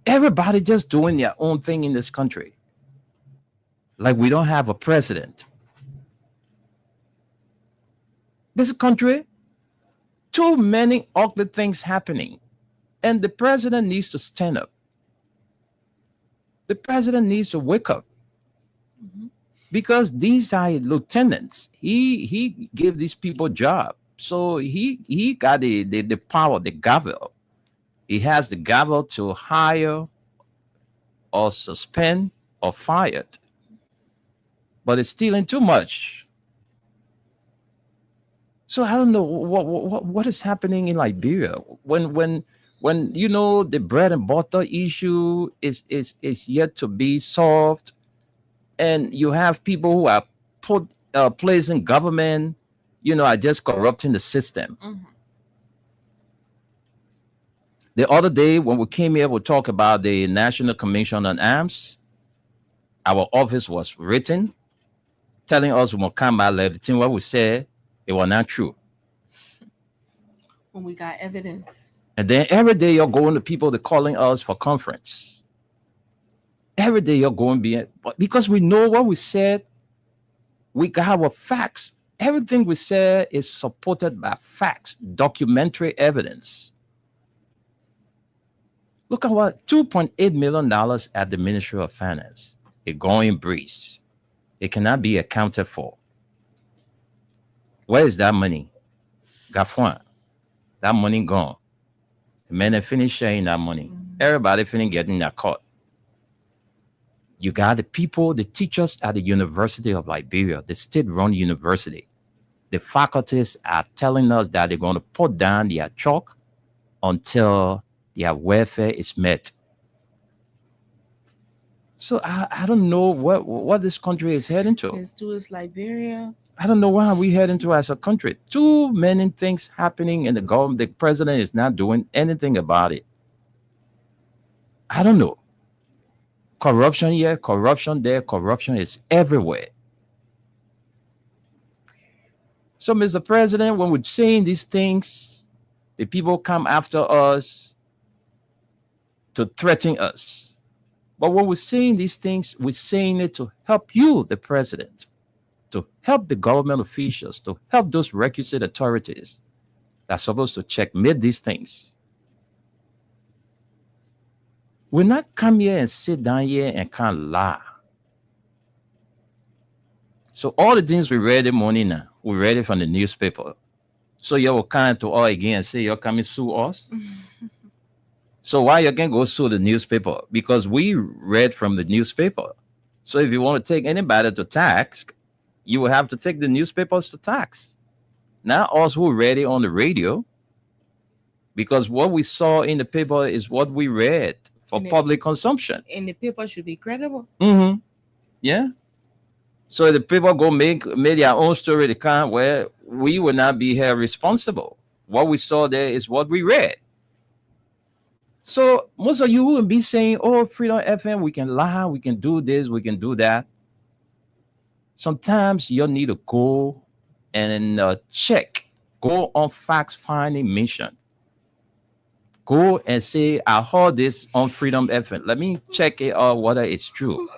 Everybody just doing their own thing in this country. Like we don't have a president. This country, too many ugly things happening. And the president needs to stand up. The president needs to wake up. Mm-hmm. Because these are lieutenants. He gave these people job. So he got the power, the gavel. He has the gavel to hire or suspend or fire. But it's stealing too much. So I don't know what is happening in Liberia when you know the bread and butter issue is yet to be solved. And you have people who are put placed in government, are just corrupting the system. Mm-hmm. The other day when we came here, we talked about the National Commission on Arms. Our office was written, telling us we must come back. Everything what we said, it was not true. When we got evidence. And then every day you're going to people, they're calling us for conference. Every day you're going because we know what we said. We got our facts. Everything we said is supported by facts, documentary evidence. Look at what $2.8 million at the Ministry of Finance. A going breeze. It cannot be accounted for. Where is that money? Gafwan. That money gone. The men finish sharing that money. Everybody finish getting that cut. You got the people, the teachers at the University of Liberia, the state-run university. The faculties are telling us that they're going to put down their chalk until their welfare is met. So I don't know what this country is heading to. Let's do is Liberia. I don't know where we heading to as a country. Too many things happening, and the government, the president is not doing anything about it. I don't know. Corruption here, corruption there, corruption is everywhere. So, Mr. President, when we're saying these things, the people come after us to threaten us. But when we're saying these things, we're saying it to help you, the president, to help the government officials, to help those requisite authorities that are supposed to checkmate these things. We're not come here and sit down here and can't lie. So all the things we read in the morning now, we read it from the newspaper. So you will come to us again and say you're coming to sue us? So why you can go sue the newspaper? Because we read from the newspaper. So if you want to take anybody to task, you will have to take the newspapers to tax. Not us who read it on the radio. Because what we saw in the paper is what we read for public consumption. And the paper should be credible. Mm-hmm. Yeah. So the people go make their own story, the kind where we will not be held responsible. What we saw there is what we read. So most of you will be saying, oh, Freedom FM, we can lie, we can do this, we can do that. Sometimes you need to go and check, go on fact-finding mission. Go and say, I heard this on Freedom FM. Let me check it out whether it's true.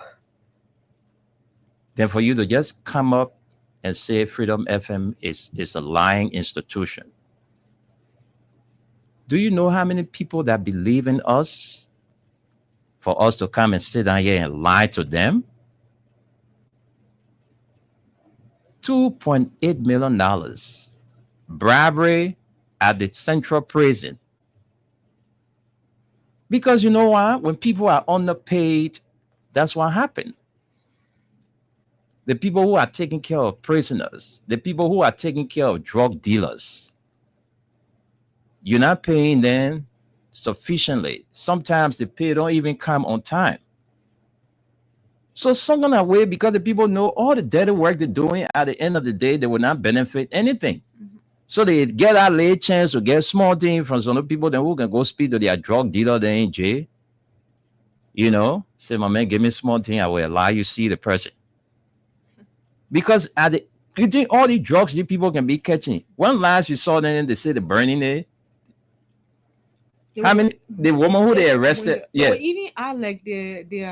Then for you to just come up and say Freedom FM is a lying institution. Do you know how many people that believe in us for us to come and sit down here and lie to them? $2.8 million. Bribery at the Central Prison. Because you know what? When people are underpaid, that's what happened. The people who are taking care of prisoners, the people who are taking care of drug dealers, you're not paying them sufficiently. Sometimes the pay don't even come on time. So some kind of way, because the people know all the dirty work they're doing, at the end of the day, they will not benefit anything. Mm-hmm. So they get that late chance to get small thing from some people then who can go speak to their drug dealer there in jail. You know, say, my man, give me small thing, I will allow you see the person. Because you think all these drugs these people can be catching. When last you saw them, they say they're burning it. How many the woman who they arrested? Yeah. Even I like they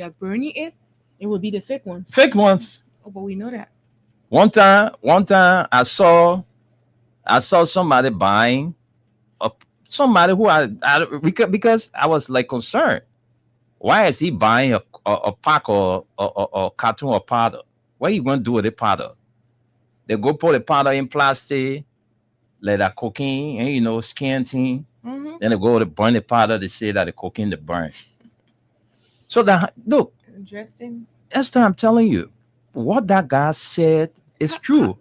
are burning it. It would be the fake ones. Fake ones. Oh, but we know that. One time I saw somebody buying somebody who because I was like concerned. Why is he buying a pack or a carton of powder? What are you going to do with the powder? They go put the powder in plastic, let that cocaine, and scan thing. Mm-hmm. Then they go to burn the powder. They say that the cocaine they burn. So look, interesting. That's what I'm telling you. What that guy said is true.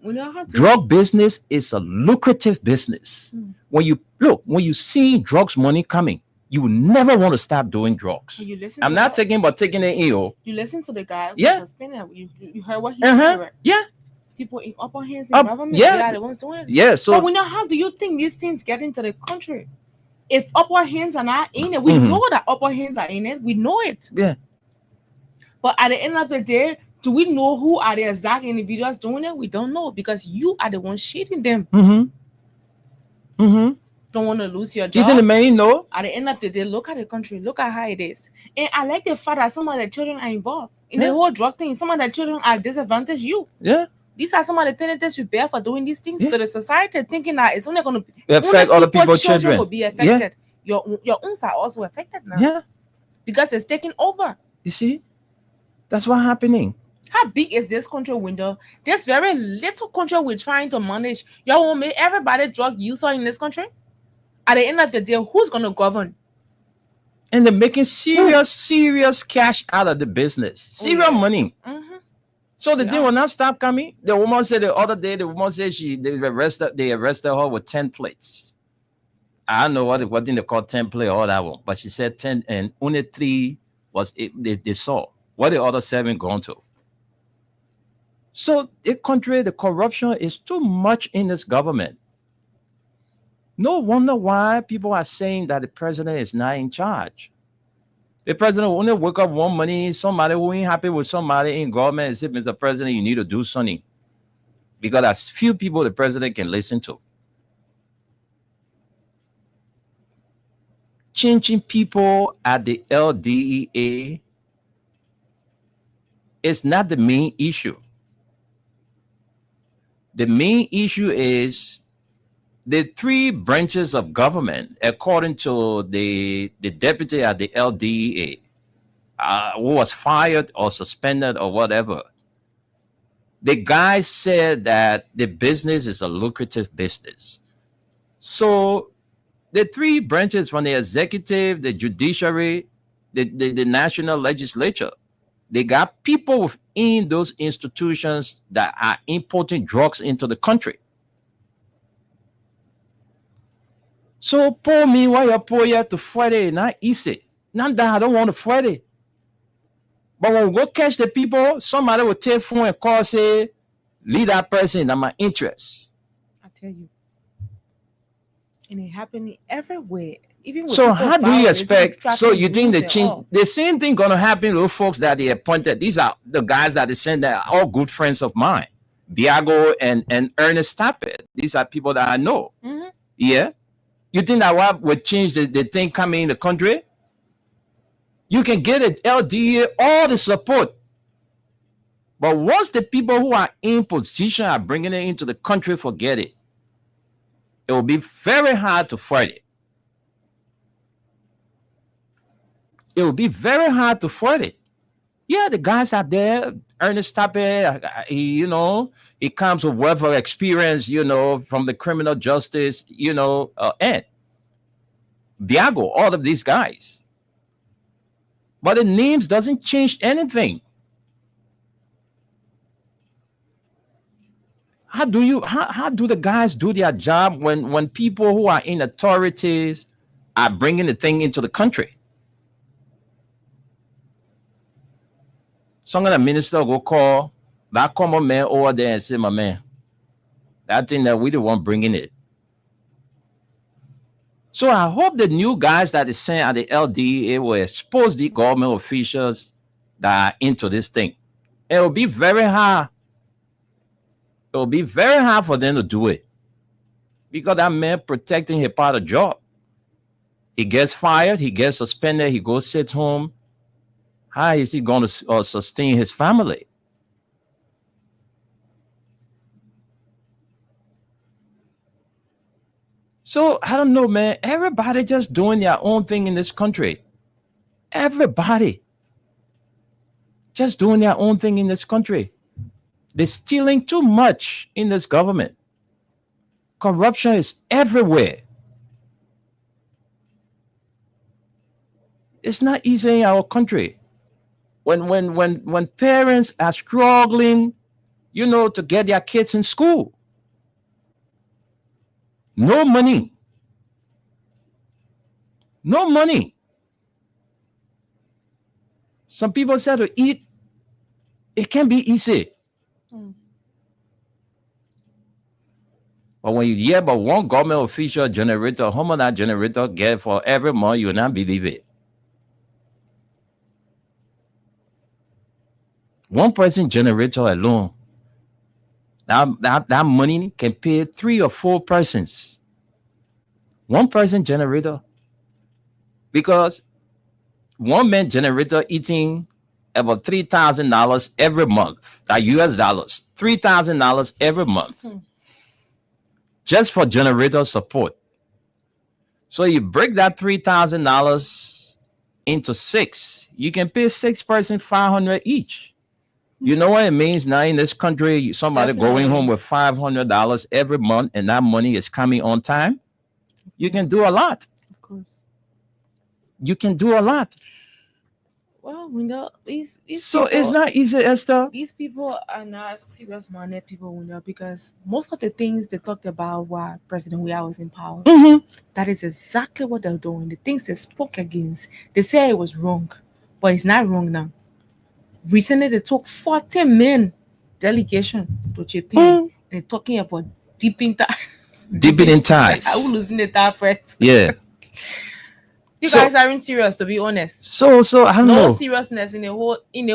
Drug business is a lucrative business. When you see drugs money coming, you never want to stop doing drugs. I'm not taking it ill. You listen to the guy. Yeah. You heard what he said. Right? Yeah. People in upper hands in government, they are the ones doing it. Yeah. So, but how do you think these things get into the country? If upper hands are not in it, we know that upper hands are in it. We know it. Yeah. But at the end of the day, do we know who are the exact individuals doing it? We don't know because you are the one cheating them. Don't want to lose your job. You think the man know? At the end of the day, look at the country. Look at how it is. And I like the fact that some of the children are involved in the whole drug thing. Some of the children are disadvantaged. Yeah. These are some of the penalties you bear for doing these things to the society, thinking that it's only going to affect other people's children. Will be affected. Yeah. Your own are also affected now. Yeah. Because it's taking over. You see? That's what's happening. How big is this country window? This very little country we're trying to manage. Y'all want make everybody drug user in this country? At the end of the day, who's going to govern? And they're making serious cash out of the business. Serious money. Mm-hmm. So the thing will not stop coming. The woman said the other day, they arrested her with 10 plates. I don't know what thing they call 10 plate or that one, but she said 10 and only 3 they saw. What the other 7 gone to? So the country, the corruption is too much in this government. No wonder why people are saying that the president is not in charge. The president will only wake up one morning, somebody who ain't happy with somebody in government and say, Mr. President, you need to do something. Because there's few people the president can listen to. Changing people at the LDEA is not the main issue. The main issue is the 3 branches of government, according to the deputy at the LDEA, who was fired or suspended or whatever. The guy said that the business is a lucrative business. So the 3 branches, from the executive, the judiciary, the national legislature, they got people within those institutions that are importing drugs into the country. So pour me while you're poor here to fight it, not easy. Not that I don't want to fight it. But when we go catch the people, somebody will take phone and call, say, leave that person in my interest. I tell you. And it happening everywhere. Even with So people how do you violent, expect? traffic So you think rules and all. the same thing gonna happen to those folks that they appointed? These are the guys that they send, that are all good friends of mine. Diago and Ernest Tappet. These are people that I know. Mhm. Yeah. You think that what would change the thing coming in the country? You can get an LDA all the support. But once the people who are in position are bringing it into the country, forget it. It will be very hard to fight it. It will be very hard to fight it. Yeah, the guys are there. Ernest Tappet, he comes with wealth of experience, from the criminal justice, and Diago, all of these guys. But the names doesn't change anything. How do the guys do their job when people who are in authorities are bringing the thing into the country? Some of the minister go call that common man over there and say, my man, that thing that we the one bringing it. So I hope the new guys that is sent at the LDA will expose the government officials that are into this thing. It will be very hard. It will be very hard for them to do it. Because that man protecting his part of the job. He gets fired, he gets suspended, he goes sit home. How is he going to sustain his family? So I don't know, man. Everybody just doing their own thing in this country. Everybody just doing their own thing in this country. They're stealing too much in this government. Corruption is everywhere. It's not easy in our country. When parents are struggling, to get their kids in school. No money. No money. Some people say to eat, it can be easy. But when you hear about one government official generator, how much that generator get for every month, you will not believe it. One person generator alone, that money can pay 3 or 4 persons. One person generator. Because one man generator eating about $3,000 every month. That US dollars. $3,000 every month. Just for generator support. So you break that $3,000 into 6. You can pay 6 persons $500 each. You know what it means now in this country? Somebody going home with $500 every month, and that money is coming on time. You can do a lot. Of course. You can do a lot. Well, these So people, it's not easy, Esther. these people are not serious-minded people, because most of the things they talked about while President Weah was in power, that is exactly what they're doing. The things they spoke against, they say it was wrong. but it's not wrong now. Recently, they took 40 men delegation to Japan and they're talking about deepening ties. Deepening ties. I will losing the tie first. Yeah. You So- guys aren't serious, to be honest. So I don't No know. seriousness in the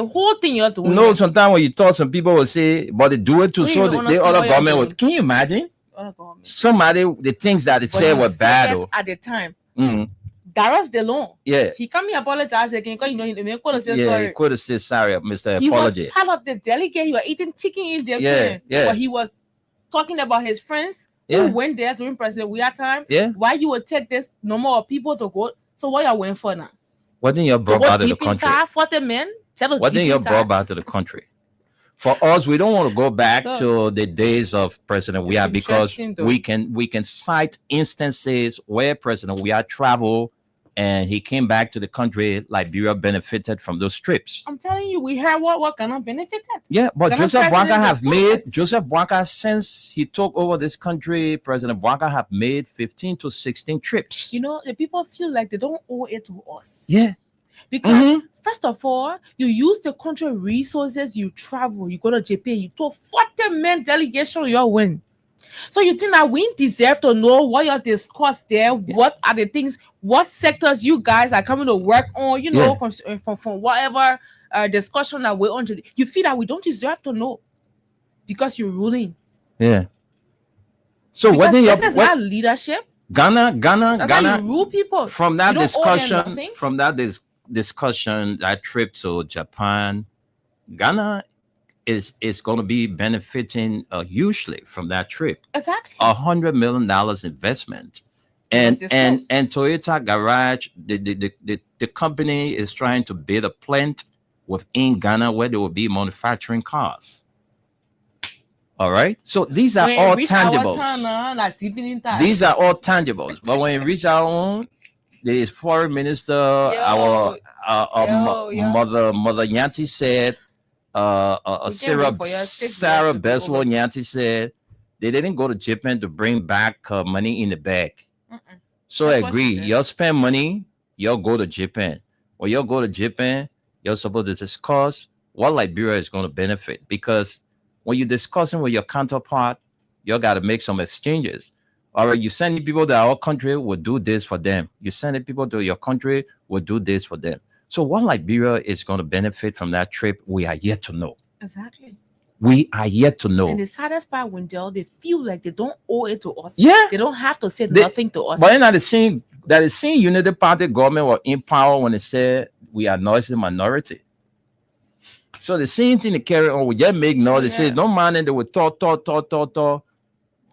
whole thing you're doing. No, sometimes when you talk, some people will say, but they do it too. We So even the understand other what you're government doing. would. Can you imagine? Other government. Somebody, the things that they But said he were said bad. it Though. at the time. Mhm. Darius DeLong. Yeah. He come here apologize again because you know he didn't want to say Yeah, sorry. he could have said sorry, Mr. He Apology. was part of the delegate. He was eating chicken in Japan. Yeah, yeah. But he was talking about his friends Yeah. who went there during President Weah time. Yeah. Why you would take this number of people to go? So what y'all waiting for now? What didn't you To brought go back to the deep in country? tie, 40 men? What didn't you brought back to the country? For us, we don't want to go back Look. to the days of President It's Weah because interesting, though. we can cite instances where President Weah traveled and he came back to the country. Liberia benefited from those trips. I'm telling you, we heard what Ghana benefited. Yeah, but Ghana Joseph president Boakai is have made perfect. Joseph Boakai since he took over this country. President Boakai have made 15 to 16 trips. You know, the people feel like they don't owe it to us. Yeah. Because Mhm. first of all, you use the country resources, you travel, you go to Japan, you took 40 men delegation, you win. So you think that we deserve to know what you discuss there? What are the things, what sectors you guys are coming to work on, you know, from whatever discussion that we're on. You feel that we don't deserve to know because you're ruling. Yeah. So Because what did this is what not leadership. Ghana That's how you rule people. from that You don't owe them discussion nothing. from that discussion, that trip to Japan, Ghana is going to be benefiting hugely from that trip. Exactly. $100 million investment. It was And disclosed. Toyota Garage, the company is trying to build a plant within Ghana where they will be manufacturing cars. All right. So these are When it all reach our tangibles. turn, like deepening ties. These are all tangibles. But when we reach our own, the foreign minister, our yo. mother Nyanti said, Sarah wait for your 6 Sarah months to be Beslow over. Nyanti said they didn't go to Japan to bring back money in the bag. So I That's what she agree. said. You'll spend money, you'll go to Japan. When you go to Japan, you're supposed to discuss what Liberia is going to benefit. Because when you're discussing with your counterpart, you got to make some exchanges. All right, you sending people to our country will do this for them. You sending people to your country will do this for them. So what Liberia is going to benefit from that trip, we are yet to know. Exactly. We are yet to know. And the saddest part, when they feel like they don't owe it to us. Yeah. They don't have to say They- nothing to us. But in the same Unity Party government were in power when they said we are noisy minority. So the same thing they carry on. We just make noise. They say Yeah. no man, and they will talk.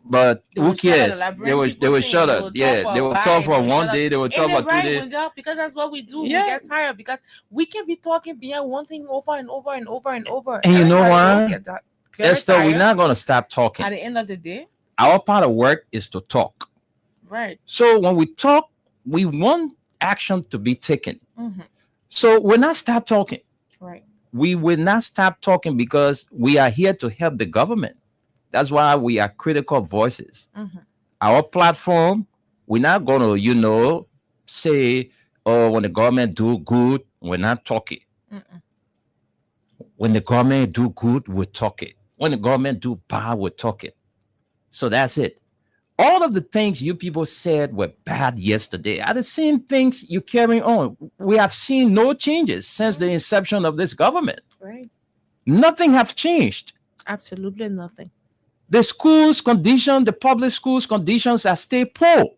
But They who will shut up, cares? like They will people shut think up. Yeah, for they a will while, talk for shut one up. day. They will talk Ain't it for 2 right, days. Wendell? Because that's what we do. Yeah. We get tired because we can be talking beyond one thing over and over and over and over. And you know Everybody will what? get that- very Esther, we're tired. not gonna stop talking. At the end of the day, Our part of work is to talk. right? So when we talk, we want action to be taken. Mhm. So we're not stop talking. Right. We will not stop talking because we are here to help the government. That's why we are critical voices. Mhm. Our platform, we're not going to, say, oh, when the government do good, we're not talking. Mm-mm. When the government do good, we're talking. When the government do bad, we're talking. So that's it. All of the things you people said were bad yesterday are the same things you carrying on. We have seen no changes since the inception of this government. Right. Nothing have changed. Absolutely nothing. The schools condition, the public schools conditions are still poor.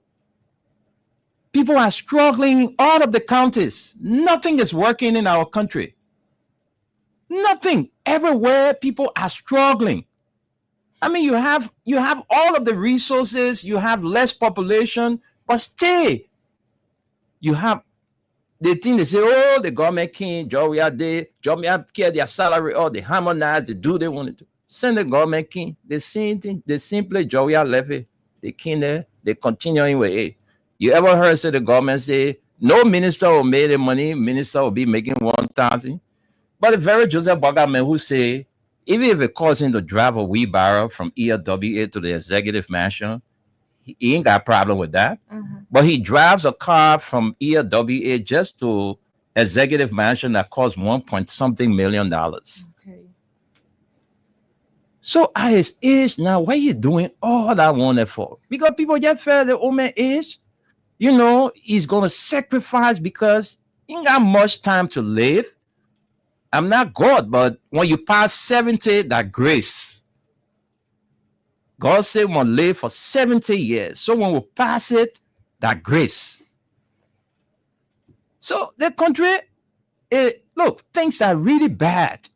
People are struggling in all of the counties. Nothing is working in our country. Nothing. Everywhere people are struggling. I mean, you have all of the resources, you have less population, but still, you have the thing they say, oh, the government can't, we are there, we have care their salary, or they harmonize, they do they want to do. Send the government king, the same thing, they simply we are levy, they can't there, they continuing with it. You ever heard the government say, no minister will make the money, minister will be making 1,000? But the very Joseph Boakai who say, even if it calls him to drive a wheelbarrow from ELWA to the executive mansion, he ain't got a problem with that. Mhm. But he drives a car from ELWA just to executive mansion that cost 1 point something million. So at his age now, why you doing all that wonderful? Because people just feel the old man age, he's gonna sacrifice because he ain't got much time to live. I'm not God, but when you pass 70, that grace. God said we'll live for 70 years. So when we pass it, that grace. So the country, look, things are really bad.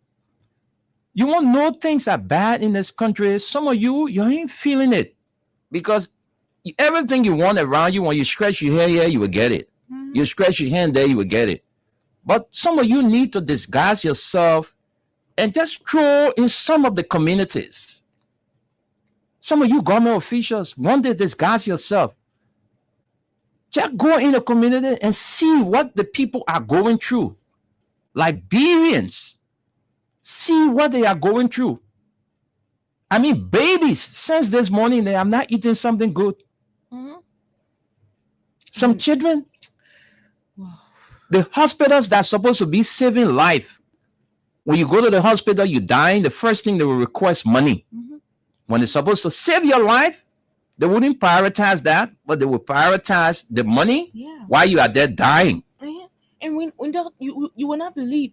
You want to know things are bad in this country? Some of you ain't feeling it because everything you want around you, when you scratch your hair here, you will get it. You scratch your hand there, you will get it. But some of you need to disguise yourself and just throw in some of the communities. Some of you government officials want to disguise yourself. Just go in the community and see what the people are going through. Liberians, see what they are going through. I mean, babies, since this morning, they are not eating something good. Some children, the hospitals that's supposed to be saving life. When you go to the hospital, you dying, the first thing they will request money. When it's supposed to save your life, they wouldn't prioritize that, but they will prioritize the money while you are there dying. And when you will not believe,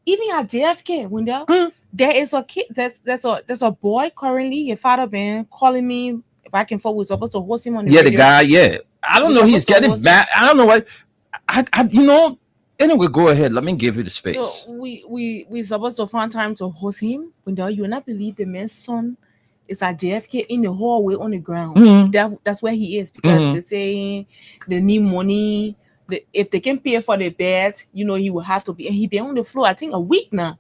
even at JFK, there is a kid, there's a boy currently, your father been calling me back and forth. We're supposed to host him on the radio. The guy, I don't know, he's getting bad. I don't know what. Anyway, go ahead. Let me give you the space. So we supposed to find time to host him. You will not believe the man's son is at JFK in the hallway on the ground. That's where he is because they say they need money. If they can pay for the bed, he will have to be. And he been on the floor, I think, a week now.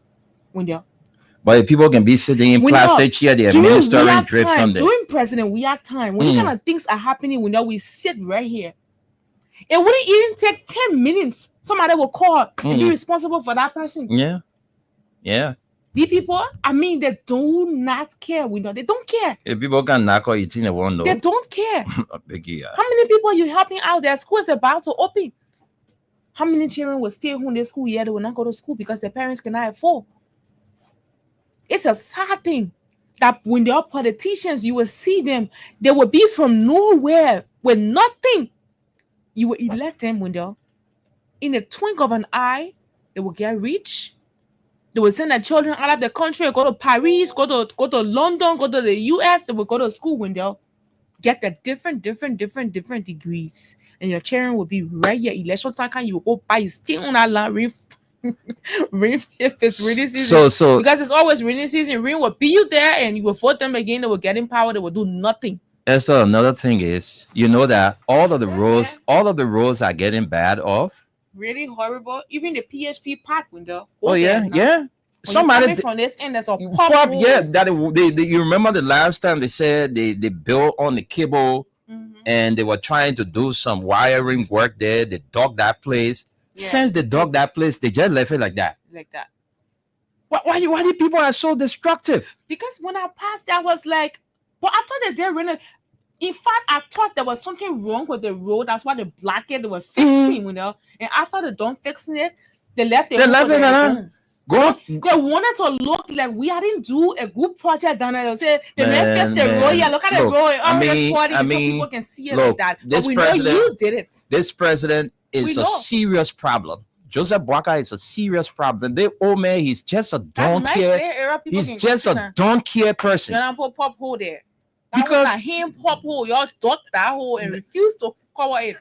But if people can be sitting in plastic chair, they're administering drip Sunday. During President, we have time. When kind of things are happening, we sit right here. It wouldn't even take 10 minutes. Somebody will call and be responsible for that person. Yeah. These people, they do not care. They don't care. If people can knock or eating, they won't know. They don't care. How many people are you helping out? Their school is about to open. How many children will stay home this school year? They will not go to school because their parents cannot afford. It's a sad thing that when they are politicians, you will see them. They will be from nowhere with nothing. You will elect them when they're in the twinkle of an eye. They will get rich. They will send their children out of the country, go to Paris, go to London, go to the US. They will go to school when they'll get the different degrees. And your children will be right here. Election time, you will go buy, stay on that land, if it's rainy season. So because it's always rainy season, rain will be you there and you will vote them again. They will get in power. They will do nothing. And so another thing is, that all of the roads are getting bad off. Really horrible. Even the PHP park window. Yeah. Somebody from this end, there's a pop. You remember the last time they said they built on the cable and they were trying to do some wiring work there. They dug that place. Since they dug that place, they just left it like that. Why do people are so destructive? Because when I passed, I was like, but I thought that they're really. In fact, I thought there was something wrong with the road. That's why they blocked it. They were fixing, And after they're done fixing it, they left it. They wanted to look like we didn't do a good project down there. They say the man fixed the road. Yeah, look at the road. So people can see it like that. But we know you did it. This president is a serious problem. Joseph Boakai is a serious problem. The old man, he's just a don't care. He's just a don't care person. You're not put pop hole there. Because was a hand pop hole, y'all dug that hole and refused to cover it.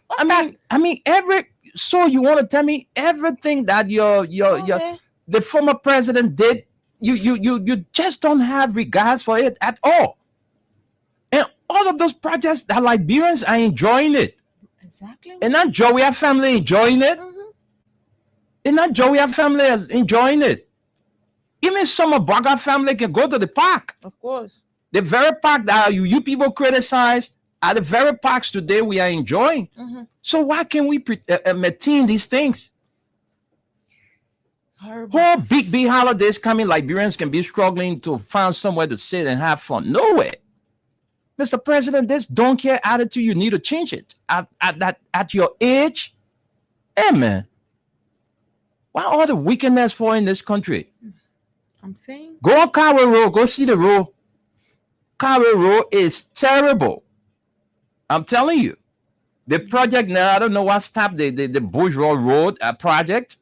So you want to tell me everything that the former president did, you just don't have regards for it at all. And all of those projects that Liberians are enjoying it. Exactly. And not Joey family enjoying it. And not Joey family enjoying it. Even some of Baga family can go to the park. Of course. The very park that you people criticize are the very parks today we are enjoying. So why can't we maintain these things? It's horrible. Whole big holidays coming, Liberians can be struggling to find somewhere to sit and have fun. Nowhere. Mr. President, this don't care attitude, you need to change it. At your age, hey man. Why all the wickedness for in this country? I'm saying. Go on Carway Road. Go see the road. Carway Road is terrible. I'm telling you. The project now, I don't know what stopped the Bourgeois Road project,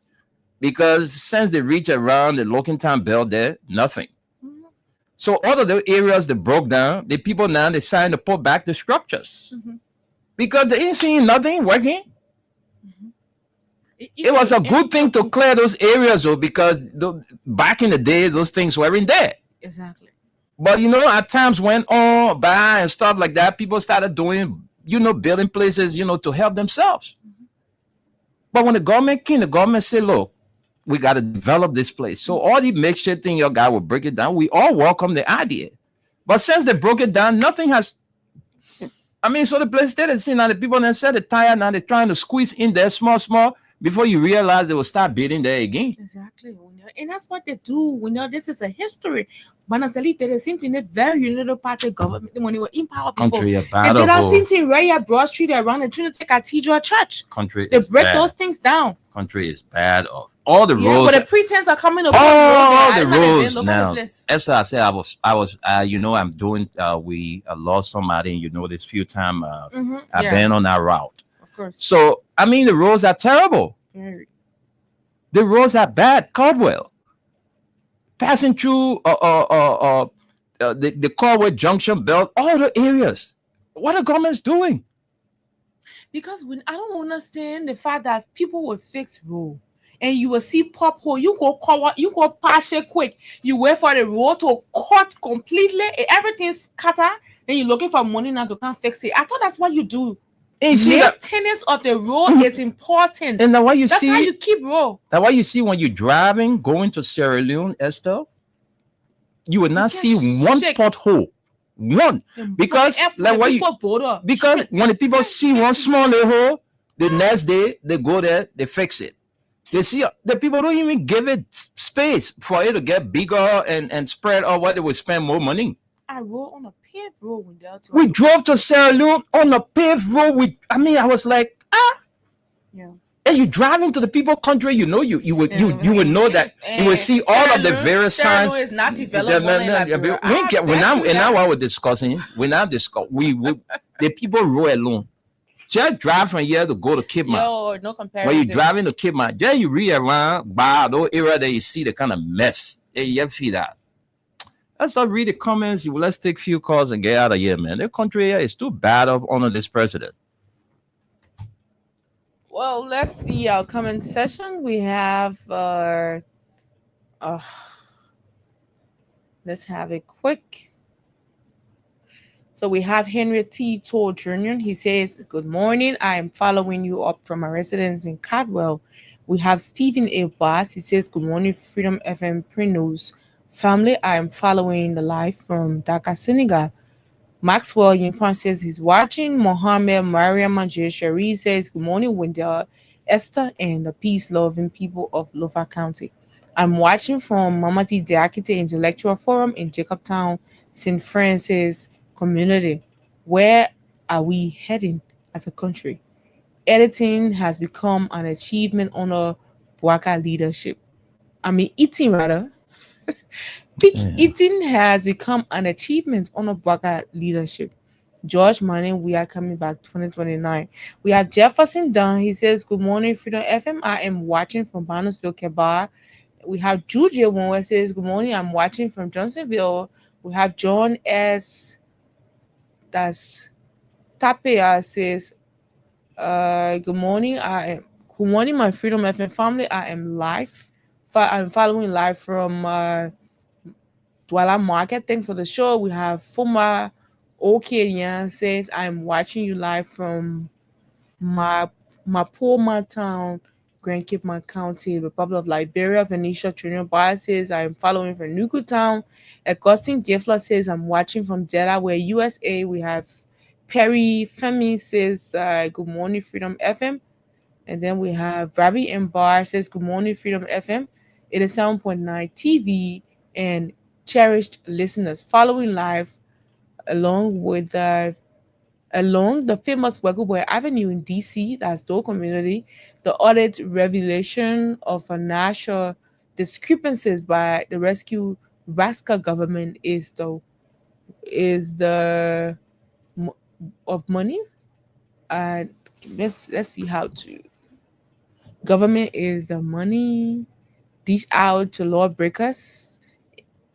because since they reached around the Lockington Belt there, nothing. So all of the areas that broke down, the people now decided to put back the structures because they ain't seeing nothing working. It was a good thing to clear those areas though, because back in the day, those things weren't there. Exactly. But at times went on by and stuff like that, people started doing, building places, to help themselves. But when the government came, the government said, look, we got to develop this place. So all the makeshift thing your guy will break it down. We all welcome the idea. But since they broke it down, nothing has. So the place started seeing now the people that said the tire, now they're trying to squeeze in there small, before you realize they will start building there again. Exactly. And that's what they do. This is a history. Banazali did the same thing. They're very united party government when they were in power. Country they did that same thing right at Broad Street around the Trinity Cathedral Church. Country they is break bad. Those things down. Country is bad of all the roads. But the pretense are coming up. All the roads now. As I said, I'm doing. We lost somebody. This few time. I've been on that route. Of course. So the roads are terrible. Very. The roads are bad. Caldwell, passing through the Caldwell Junction Belt, all the areas. What are governments doing? Because I don't understand the fact that people will fix road and you will see pop hole. You go cover, you go pass it quick. You wait for the road to cut completely. Everything's scattered. Then you're looking for money now to come fix it. I thought that's what you do. Maintenance of the road is important. And now that's how you keep road. That's why you see when you're driving, going to Sierra Leone, Esther, you will not see one pothole. One. Because when the people see one small little hole, the next day they go there, they fix it. They see the people don't even give it space for it to get bigger and spread out what they will spend more money. I rode on a paved road when we drove to Sierra Leone on a paved road. I was like, yeah. And you driving to the people country, you would know that you will see all of the various signs. Is not developed. Now what we're discussing, the people roll alone. Just drive from here to go to Cape Mount. No, no comparison. When you're driving to Cape Mount, there you read around by those area that you see the kind of mess. You feel that. Let's not read the comments. Let's take a few calls and get out of here, man. The country here is too bad of honor this president. Well, let's see our comment session. We have let's have it quick. So we have Henry T. Toll Jr. He says, good morning. I am following you up from my residence in Caldwell. We have Stephen A. Bass. He says, good morning, Freedom FM Pre-News. Family, I am following the live from Dakar, Senegal. Maxwell Yinkwan says he's watching. Mohammed Maria Majid Shari says, good morning, Wendell, Esther, and the peace-loving people of Lofa County. I'm watching from Mamati Diakite Intellectual Forum in Jacobtown, St. Francis community. Where are we heading as a country? Editing has become an achievement under Bwaka leadership. Eating has become an achievement under Bwaka leadership. George Manning, we are coming back 2029. We have Jefferson Dunn. He says, good morning, Freedom FM. I am watching from Barnesville, Kebar. We have Julia Wong says, good morning. I'm watching from Johnsonville. We have John S. That's Tapia says, good morning. Good morning, my Freedom FM family. I am live. I'm following live from Douala Market. Thanks for the show. We have Fuma Okenya says, I'm watching you live from Mapoma Town, Grand Cape Mount County, Republic of Liberia. Venetia Junior Bar says, I'm following from Nuku Town. Augustine Gifler says, I'm watching from Delaware, USA. We have Perry Femi says, good morning, Freedom FM. And then we have Ravi M. Bar says, good morning, Freedom FM. It is 7.9 TV and cherished listeners following live along with along the famous Weguboy Avenue in DC, that's Dole community. The audit revelation of financial discrepancies by the rescue Raska government is the of money. Uh, let's see how to. Government is the money dish out to lawbreakers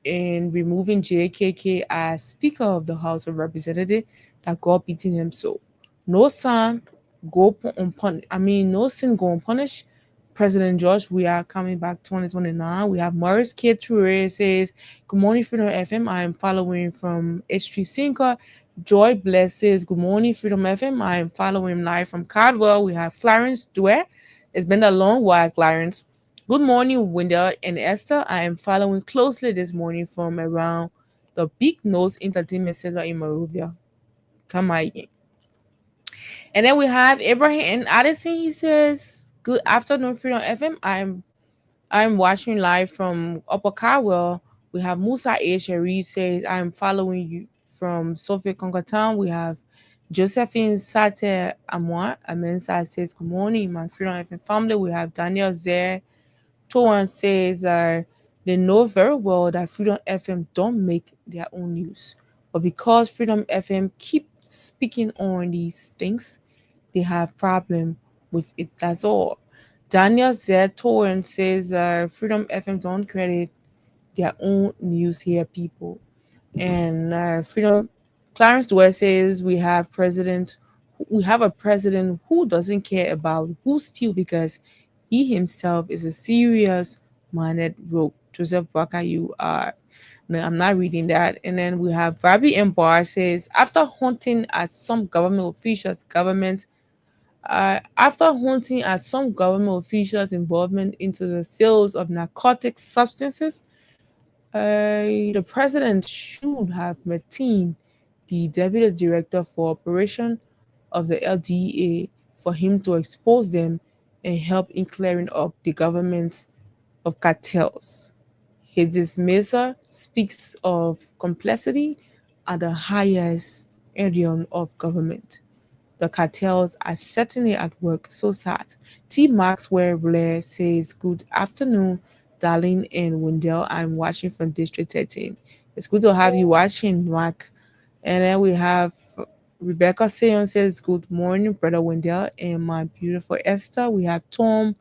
in removing JKK as Speaker of the House of Representatives that God beating him so. No son no sin go unpunished. President George, we are coming back 2029. We have Morris K. Toure says, good morning, Freedom FM. I am following from H3 Sinker. Joy Bless says, good morning, Freedom FM. I am following live from Cardwell. We have Clarence Dwyer. It's been a long while, Clarence. Good morning, Wendell and Esther. I am following closely this morning from around the Big Nose Entertainment Center in Monrovia. Come on. And then we have Abraham and Addison. He says, good afternoon, Freedom FM. I'm watching live from Upper Caldwell. We have Musa A. Sharif says, I'm following you from Sophia Congo Town. We have Josephine Sate Amwa. Amensa says, good morning, my Freedom FM family. We have Daniel Zer. Towan says, they know very well that Freedom FM don't make their own news. But because Freedom FM keep speaking on these things, they have problem with it. That's all. Daniel Z. Torrent says Freedom FM don't credit their own news here, people. And Freedom Clarence Dwyer says we have a president who doesn't care about who steal because he himself is a serious minded rogue. Joseph Baka, you are. No, I'm not reading that. And then we have Bobby M. Barr says after hunting at some government officials' involvement into the sales of narcotic substances, the president should have maintained the deputy director for operation of the LDA for him to expose them and help in clearing up the government of cartels. His dismissal speaks of complexity at the highest echelon of government. The cartels are certainly at work, so sad. T. Maxwell Blair says, good afternoon, Darlene and Wendell. I'm watching from District 13. It's good to have you watching, Mark. And then we have Rebecca Sayon says, good morning, Brother Wendell and my beautiful Esther. We have Tom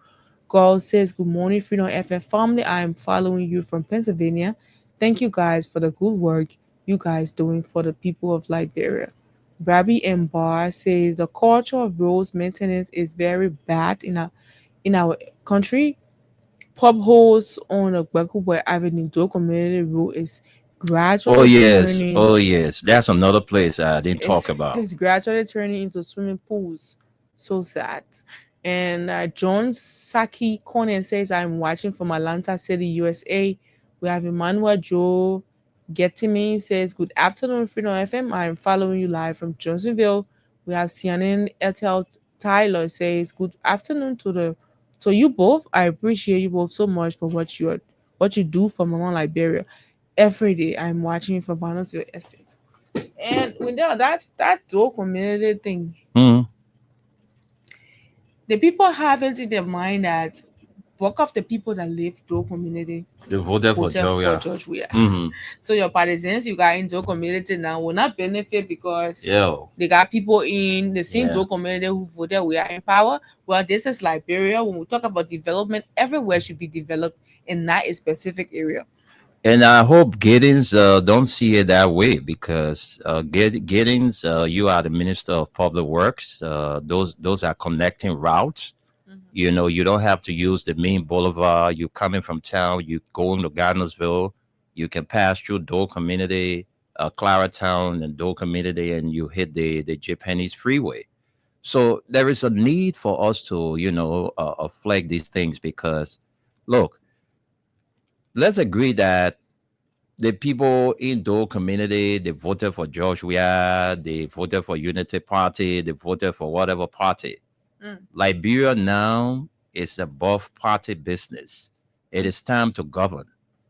Gall says, good morning, Freedom FM family. I am following you from Pennsylvania. Thank you guys for the good work you guys doing for the people of Liberia. Brabby M. Barr says the culture of roads maintenance is very bad in our country. Pub holes on the Gbekuboy Avenue Dole Community Road is gradually turning. Oh yes, that's another place I didn't talk about. It's gradually turning into swimming pools. So sad. And John Saki Conan says, I'm watching from Atlanta City, USA. We have Emmanuel Joe Getime says, good afternoon, Freedom FM. I'm following you live from Johnsonville. We have CNN Etel Tyler says, good afternoon to you both. I appreciate you both so much for what you do for Mama Liberia. Every day I'm watching from Barnesville Estate. And when that Dole community thing, the people have it in their mind that bulk of the people that live Dole community they voted for George Weah. So your partisans you got in Dole community now will not benefit because they got people in the same Dole community who voted Weah in power. Well, this is Liberia. When we talk about development, everywhere should be developed and not a specific area. And I hope Giddens don't see it that way because Giddens, you are the Minister of Public Works. Those are connecting routes. You know, you don't have to use the main boulevard. You coming from town, you go into Gardnersville, you can pass through Dole Community, Claratown and Dole Community, and you hit the Japanese Freeway. So there is a need for us to, flag these things because, look, let's agree that the people in Dole community, they voted for George Weah, they voted for Unity Party, they voted for whatever party. Liberia now is above party business. It is time to govern.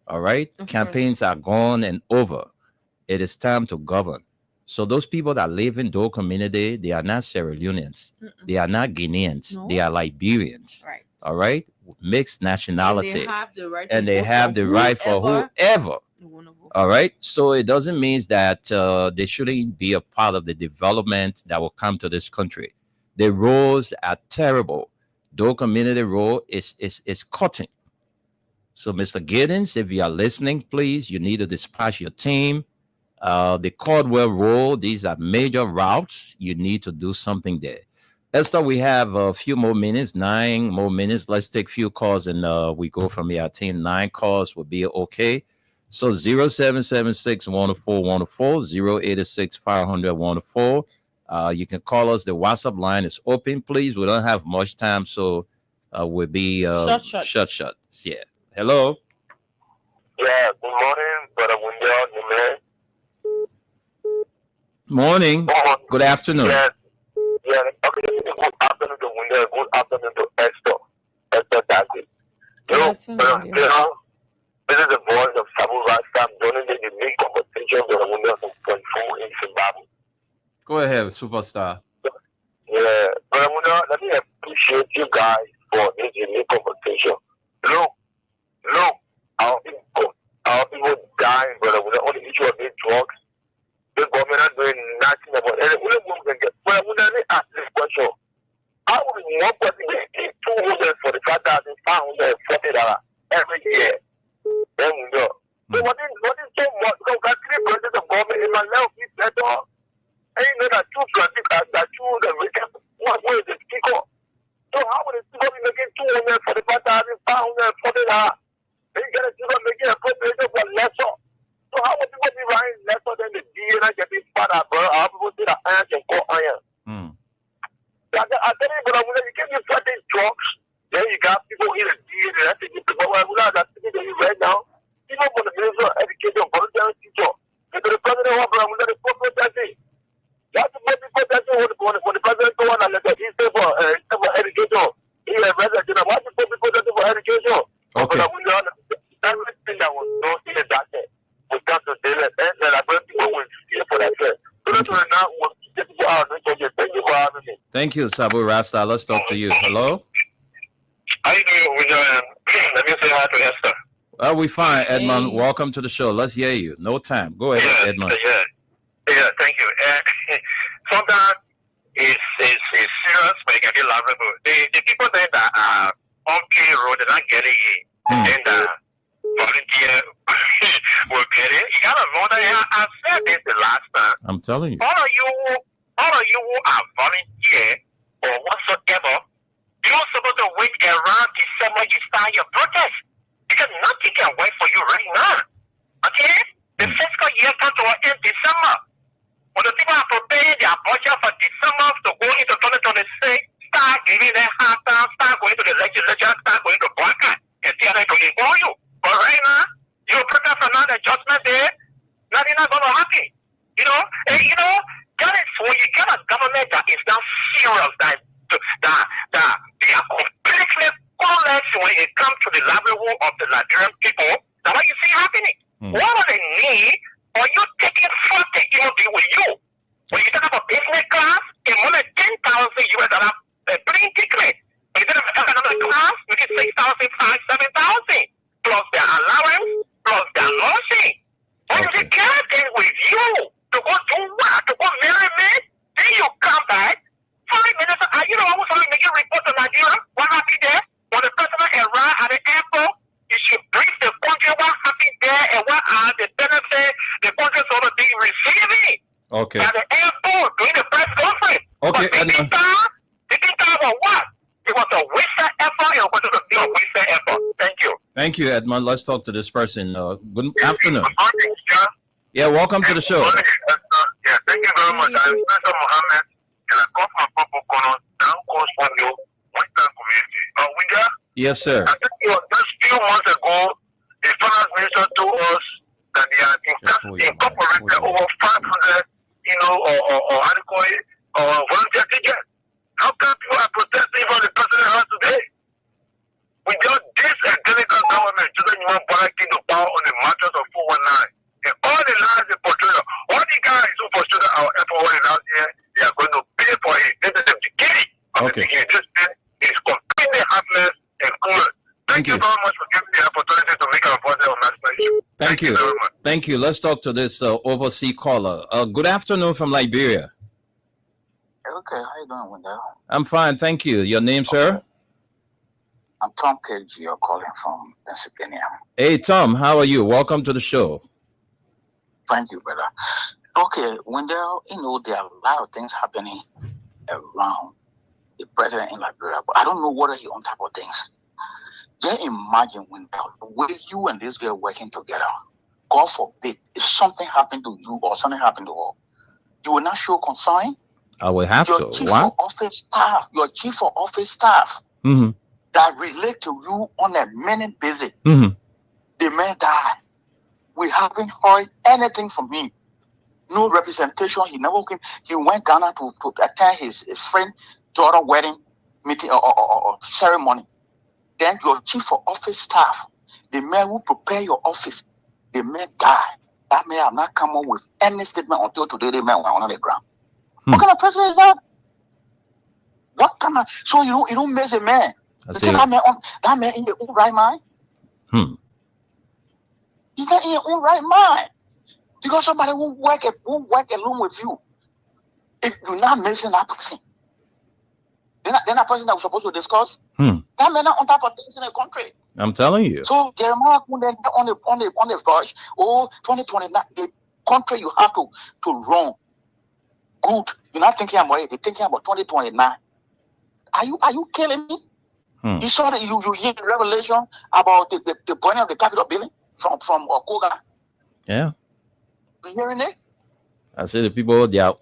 All right? Campaigns are gone and over. It is time to govern. So those people that live in Dole community, they are not Sierra Leoneans. They are not Guineans. No. They are Liberians. Right. All right, mixed nationality, And they have the right. and they have the right for whoever. All right, so it doesn't mean that they shouldn't be a part of the development that will come to this country. The roads are terrible. Dole community road is cutting. So, Mr. Giddens, if you are listening, please, you need to dispatch your team. The Caldwell Road, these are major routes. You need to do something there. Esther, we have a few more minutes, 9 more minutes. Let's take a few calls and we go from here. I think 9 calls will be okay. So 0776-104-104, 086-500-104. You can call us. The WhatsApp line is open, please. We don't have much time, so we'll be shut. Yeah. Hello. Yeah, good morning, Brother Wendell. Morning. Good afternoon. Yeah, okay, good afternoon to Wendell. Good afternoon to Esther. Esther David. This is the voice of Sabu Rasta. I'm joining the unique competition for the Wendell 2.4 in Zimbabwe. Go ahead, superstar. Yeah, Brother Wendell, let me appreciate you guys for this unique competition. Look, our people dying, Brother Wendell, on the issue of these drugs. The government are doing nothing about it. Well, we never ask this question. How would one person get $245,540 every year? Then we know. So what is so much? Because we got 3 branches of government in my level, it's better. And you know that 2 branches that choose the richest one way is the speaker. So how would the speaker be making $245,540? Then you get a speaker making appropriation for lesser. So how would people be buying lesser than the DNA getting fatter, bro? How people say that iron can call iron? I tell you, but you can use certain drugs. Then you got people in the DNA. That's the people who are that people right now. People for the minister of education, volunteer teacher. If the president wants to have a corporate testing, that's what people testing when the president go on and let the East for education. He has resident. Why do people testing for education? Okay. But we learn everything that was not in that day. We got to do it, and I bet people will see for that. So that's why now we'll get you out. Thank you for having me. Thank you, Sabu Rasta. Let's talk to you. Hello. How you doing, William? Let me say hi to Esther. We fine, Edmund. Welcome to the show. Let's hear you. No time. Go ahead, Edmund. Yeah, thank you. Sometimes it's serious, but it can be laughable. The people that are on payroll, they're not getting it. And volunteer will get it. You gotta know that I said this the last time. I'm telling you. All of you who are volunteer or whatsoever, you're supposed to wait around December you start your protest. Because nothing can wait for you right now. Okay? The fiscal year comes to an end December. When the people are preparing their budget for December to go into 2026, start giving them hard time, start going to the legislature, start going to boycott, and see how they can ignore you. But right now, you prepare for another adjustment there, nothing not going to happen. And that is when you get a government that is not serious, that they are completely clueless when it comes to the livelihood of the Liberian people. That's what you see happening. What are they need? Or you taking first to even deal with you? When you talk about business class, it's more than $10,000 plane ticket. When you talk about economic class, you get $6,000, $7,000 plus their allowance, plus their lodging. When you get things with you to go do what? To go marry me? Then you come back 5 minutes. I was only making report to Nigeria. What happened there? When the president arrived at the airport, you should brief the country what happened there and what are the benefits the country is going to be receiving. Okay. At the airport during the press conference. Okay. Taking time for what? It was a wasted effort. It was a wasted effort. Thank you. Thank you, Edmund. Let's talk to this person. Good afternoon. Good morning, sir. Yeah, welcome to the show. Good morning, yeah, thank you very much. I'm Mr. Mohammed, and I come from Purple Corner, down coast from you, Western community. Winga? Yes, sir. I think it was just a few months ago, the finance minister told us that they have incorporated over 500, or adequate volunteer tickets. How come people are protesting for the president has today? We got this identical government to the human barracking the power on the matters of 419. And all the lies they portray, all the guys who portray our Thank you. very much. Thank you. Let's talk to this overseas caller. Good afternoon from Liberia. Okay, how you doing, Wendell? I'm fine. Thank you. Your name, sir? I'm Tom KG. You're calling from Pennsylvania. Hey, Tom. How are you? Welcome to the show. Thank you, brother. Okay, Wendell, there are a lot of things happening around the president in Liberia, but I don't know whether you're on top of things. Just imagine, Wendell, the way you and this girl working together. God forbid, if something happened to you or something happened to her, you will not show concern. I will have Your to. chief What? of office staff Mm-hmm. that relate to you on a minute basis. Mm-hmm. The man died. We haven't heard anything from him. No representation. He never came. He went Ghana to attend his friend daughter wedding meeting or ceremony. Then your chief of office staff, the man who prepare your office, the man died. That man have not come up with any statement until today. The man went on the ground. What kind of president is that? What kind of? So you don't miss a man. You think that man in the own right mind? He's not in your own right mind. Because somebody who work alone with you, if you're not missing that person, then that person that we're supposed to discuss, that man not on top of things in the country. I'm telling you. So Jeremiah on the verge, 2029, the country you have to run good. You're not thinking about it, you're thinking about 2029. Are you killing me? You saw that you hear the revelation about the burning of the Capitol building from Koga. Yeah. You hearing it? I said the people they were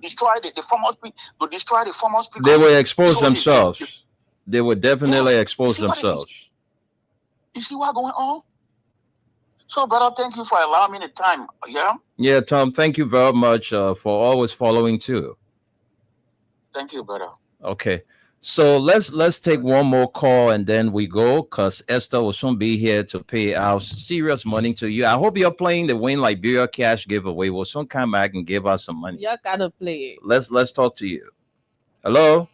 destroy the former speaker. They will expose So themselves. They will definitely expose You see what it is? themselves. You see what's going on? So, brother, thank you for allowing me the time. Yeah? Yeah, Tom, thank you very much for always following too. Thank you, brother. Okay. So let's take one more call and then we go, because Esther will soon be here to pay our serious money to you. I hope you're playing the Win Liberia cash giveaway. We'll soon come back and give us some money. You gotta play it. Let's talk to you. Hello?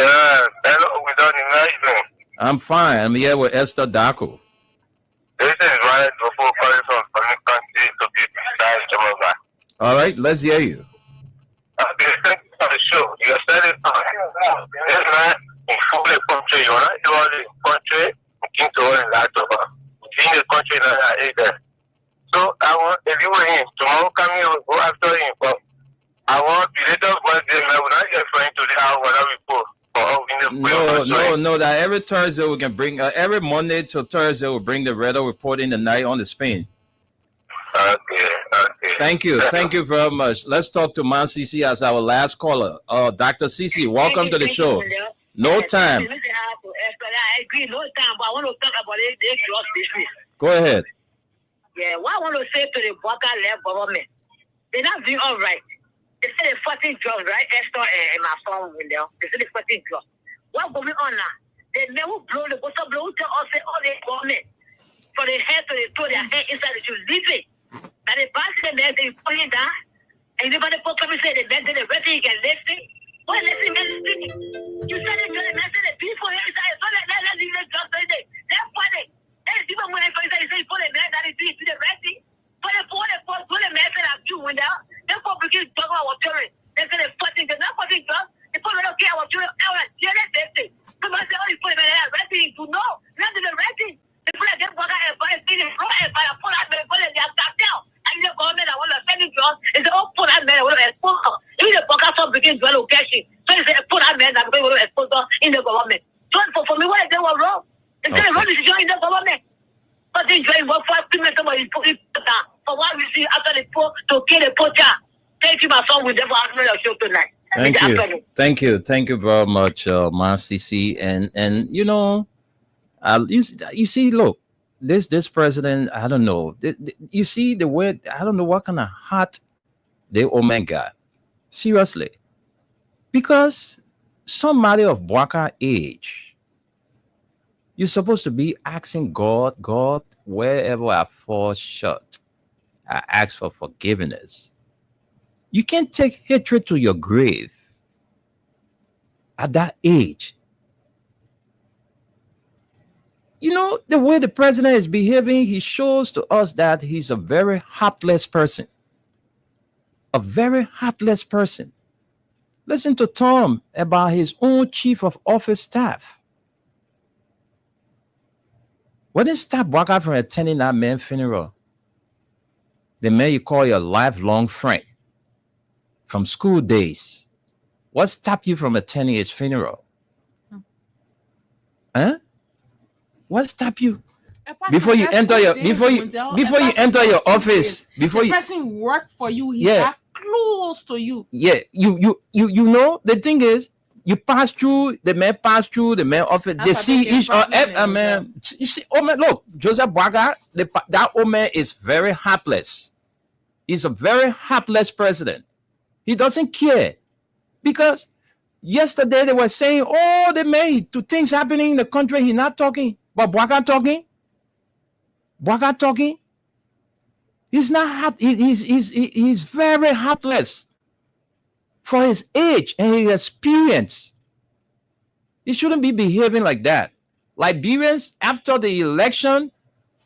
Hello, how you doing? I'm fine. I'm here with Esther Daku. This is Ryan before calling from country to be precise, Jamaica. All right, let's hear you. Okay, thank you for the show. You said it. This man in full country, you know, you are the country, looking to all in that over. In the country, that is there. So I want, if you were in, tomorrow coming, you will go after him. But I want the little birthday, I will not get friend to the hour whatever we put. No. That every Thursday we can bring, every Monday to Thursday we'll bring the Redo report in the night on the Spain. Okay. Thank you very much. Let's talk to Man CC as our last caller. Dr. CC, welcome to the show. No time. I agree, no time, but I want to talk about it. Business. Go ahead. Yeah, what I want to say to the Baka-led government, they're not doing all right. They say they're fighting drugs, right? Esther and my son, Wendell. They say they're fighting drugs. What's going on now? They never blow the bottle, blow to us, all the government. For the head to the toe, their head inside the shoes. Leave it. And the basket, they put it down. And everybody put up and say, the better you can listen. What listen, listen? You said it, you're messing the people inside. So let's leave the drugs right there. That's funny. And people when they say, put a man that is doing the right thing. Put a message up too, Wendell. Therefore, begin to talk about our children. They say they're fighting, they're not fighting drugs. They put don't care our children out and share that thing. Somebody say, oh, you put a man that right thing to know. Not to the right thing. They put a them worker and buy a thing and throw it by a pull out and put it in their top down. And the government that want to send it drugs is the old pull out man that want to expose them. Even the workers stop begin to cash it. So they say, put out man that want to expose them in the government. So for me, what is they were wrong? They say, run this joint in the government. But they join what 5 people somebody put it down. For what we see after the poor to kill the poacher. Thank you, my son. We never have your show tonight. Thank you very much, CC. And you know, you see, look, this president, I don't know. You see the way, I don't know what kind of heart the old man got. Seriously, because somebody of Bwaka age, you're supposed to be asking God, wherever I fall short, I ask for forgiveness. You can't take hatred to your grave at that age. You know, the way the president is behaving, he shows to us that he's a very heartless person. A very heartless person. Listen to Tom about his own chief of office staff. When they stop walking from attending that man's funeral, the man you call your lifelong friend from school days, what stopped you from attending his funeral? Huh? What stopped you? Before you enter your office, before the you person work for you, he Yeah. got close to you. Yeah, you know, the thing is, you pass through, the man office, they see each other. Man, you see, oh man, look, Joseph Boakai, that old man is very heartless. He's a very heartless president. He doesn't care. Because yesterday they were saying, oh, the man, to things happening in the country, he's not talking. But Boakai talking. He's not he's very heartless for his age and his experience. He shouldn't be behaving like that. Liberians, after the election,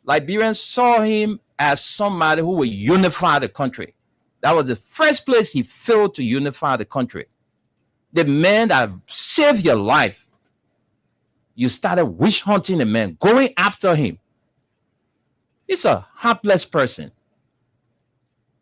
Liberians saw him as somebody who would unify the country. That was the first place he failed to unify the country. The man that saved your life, you started witch hunting the man, going after him. He's a heartless person.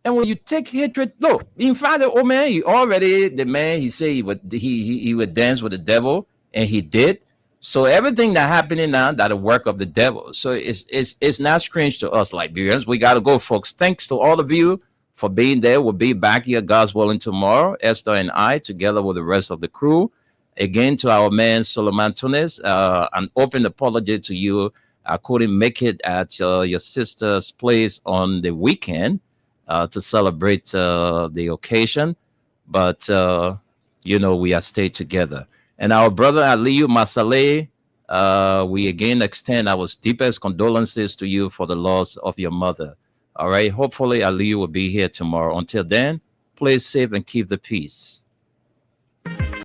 And when you take hatred, look, in fact, the old man, he said he would dance with the devil, and he did. So everything that happening now, that the work of the devil. So it's not strange to us Liberians. We got to go, folks. Thanks to all of you for being there. We'll be back here, God's willing, tomorrow. Esther and I, together with the rest of the crew. Again, to our man, Solomon Tunis, an open apology to you. I couldn't make it at your sister's place on the weekend to celebrate the occasion. But, we are stayed together. And our brother Aliyu Masale, we again extend our deepest condolences to you for the loss of your mother. All right. Hopefully, Aliyu will be here tomorrow. Until then, play safe and keep the peace.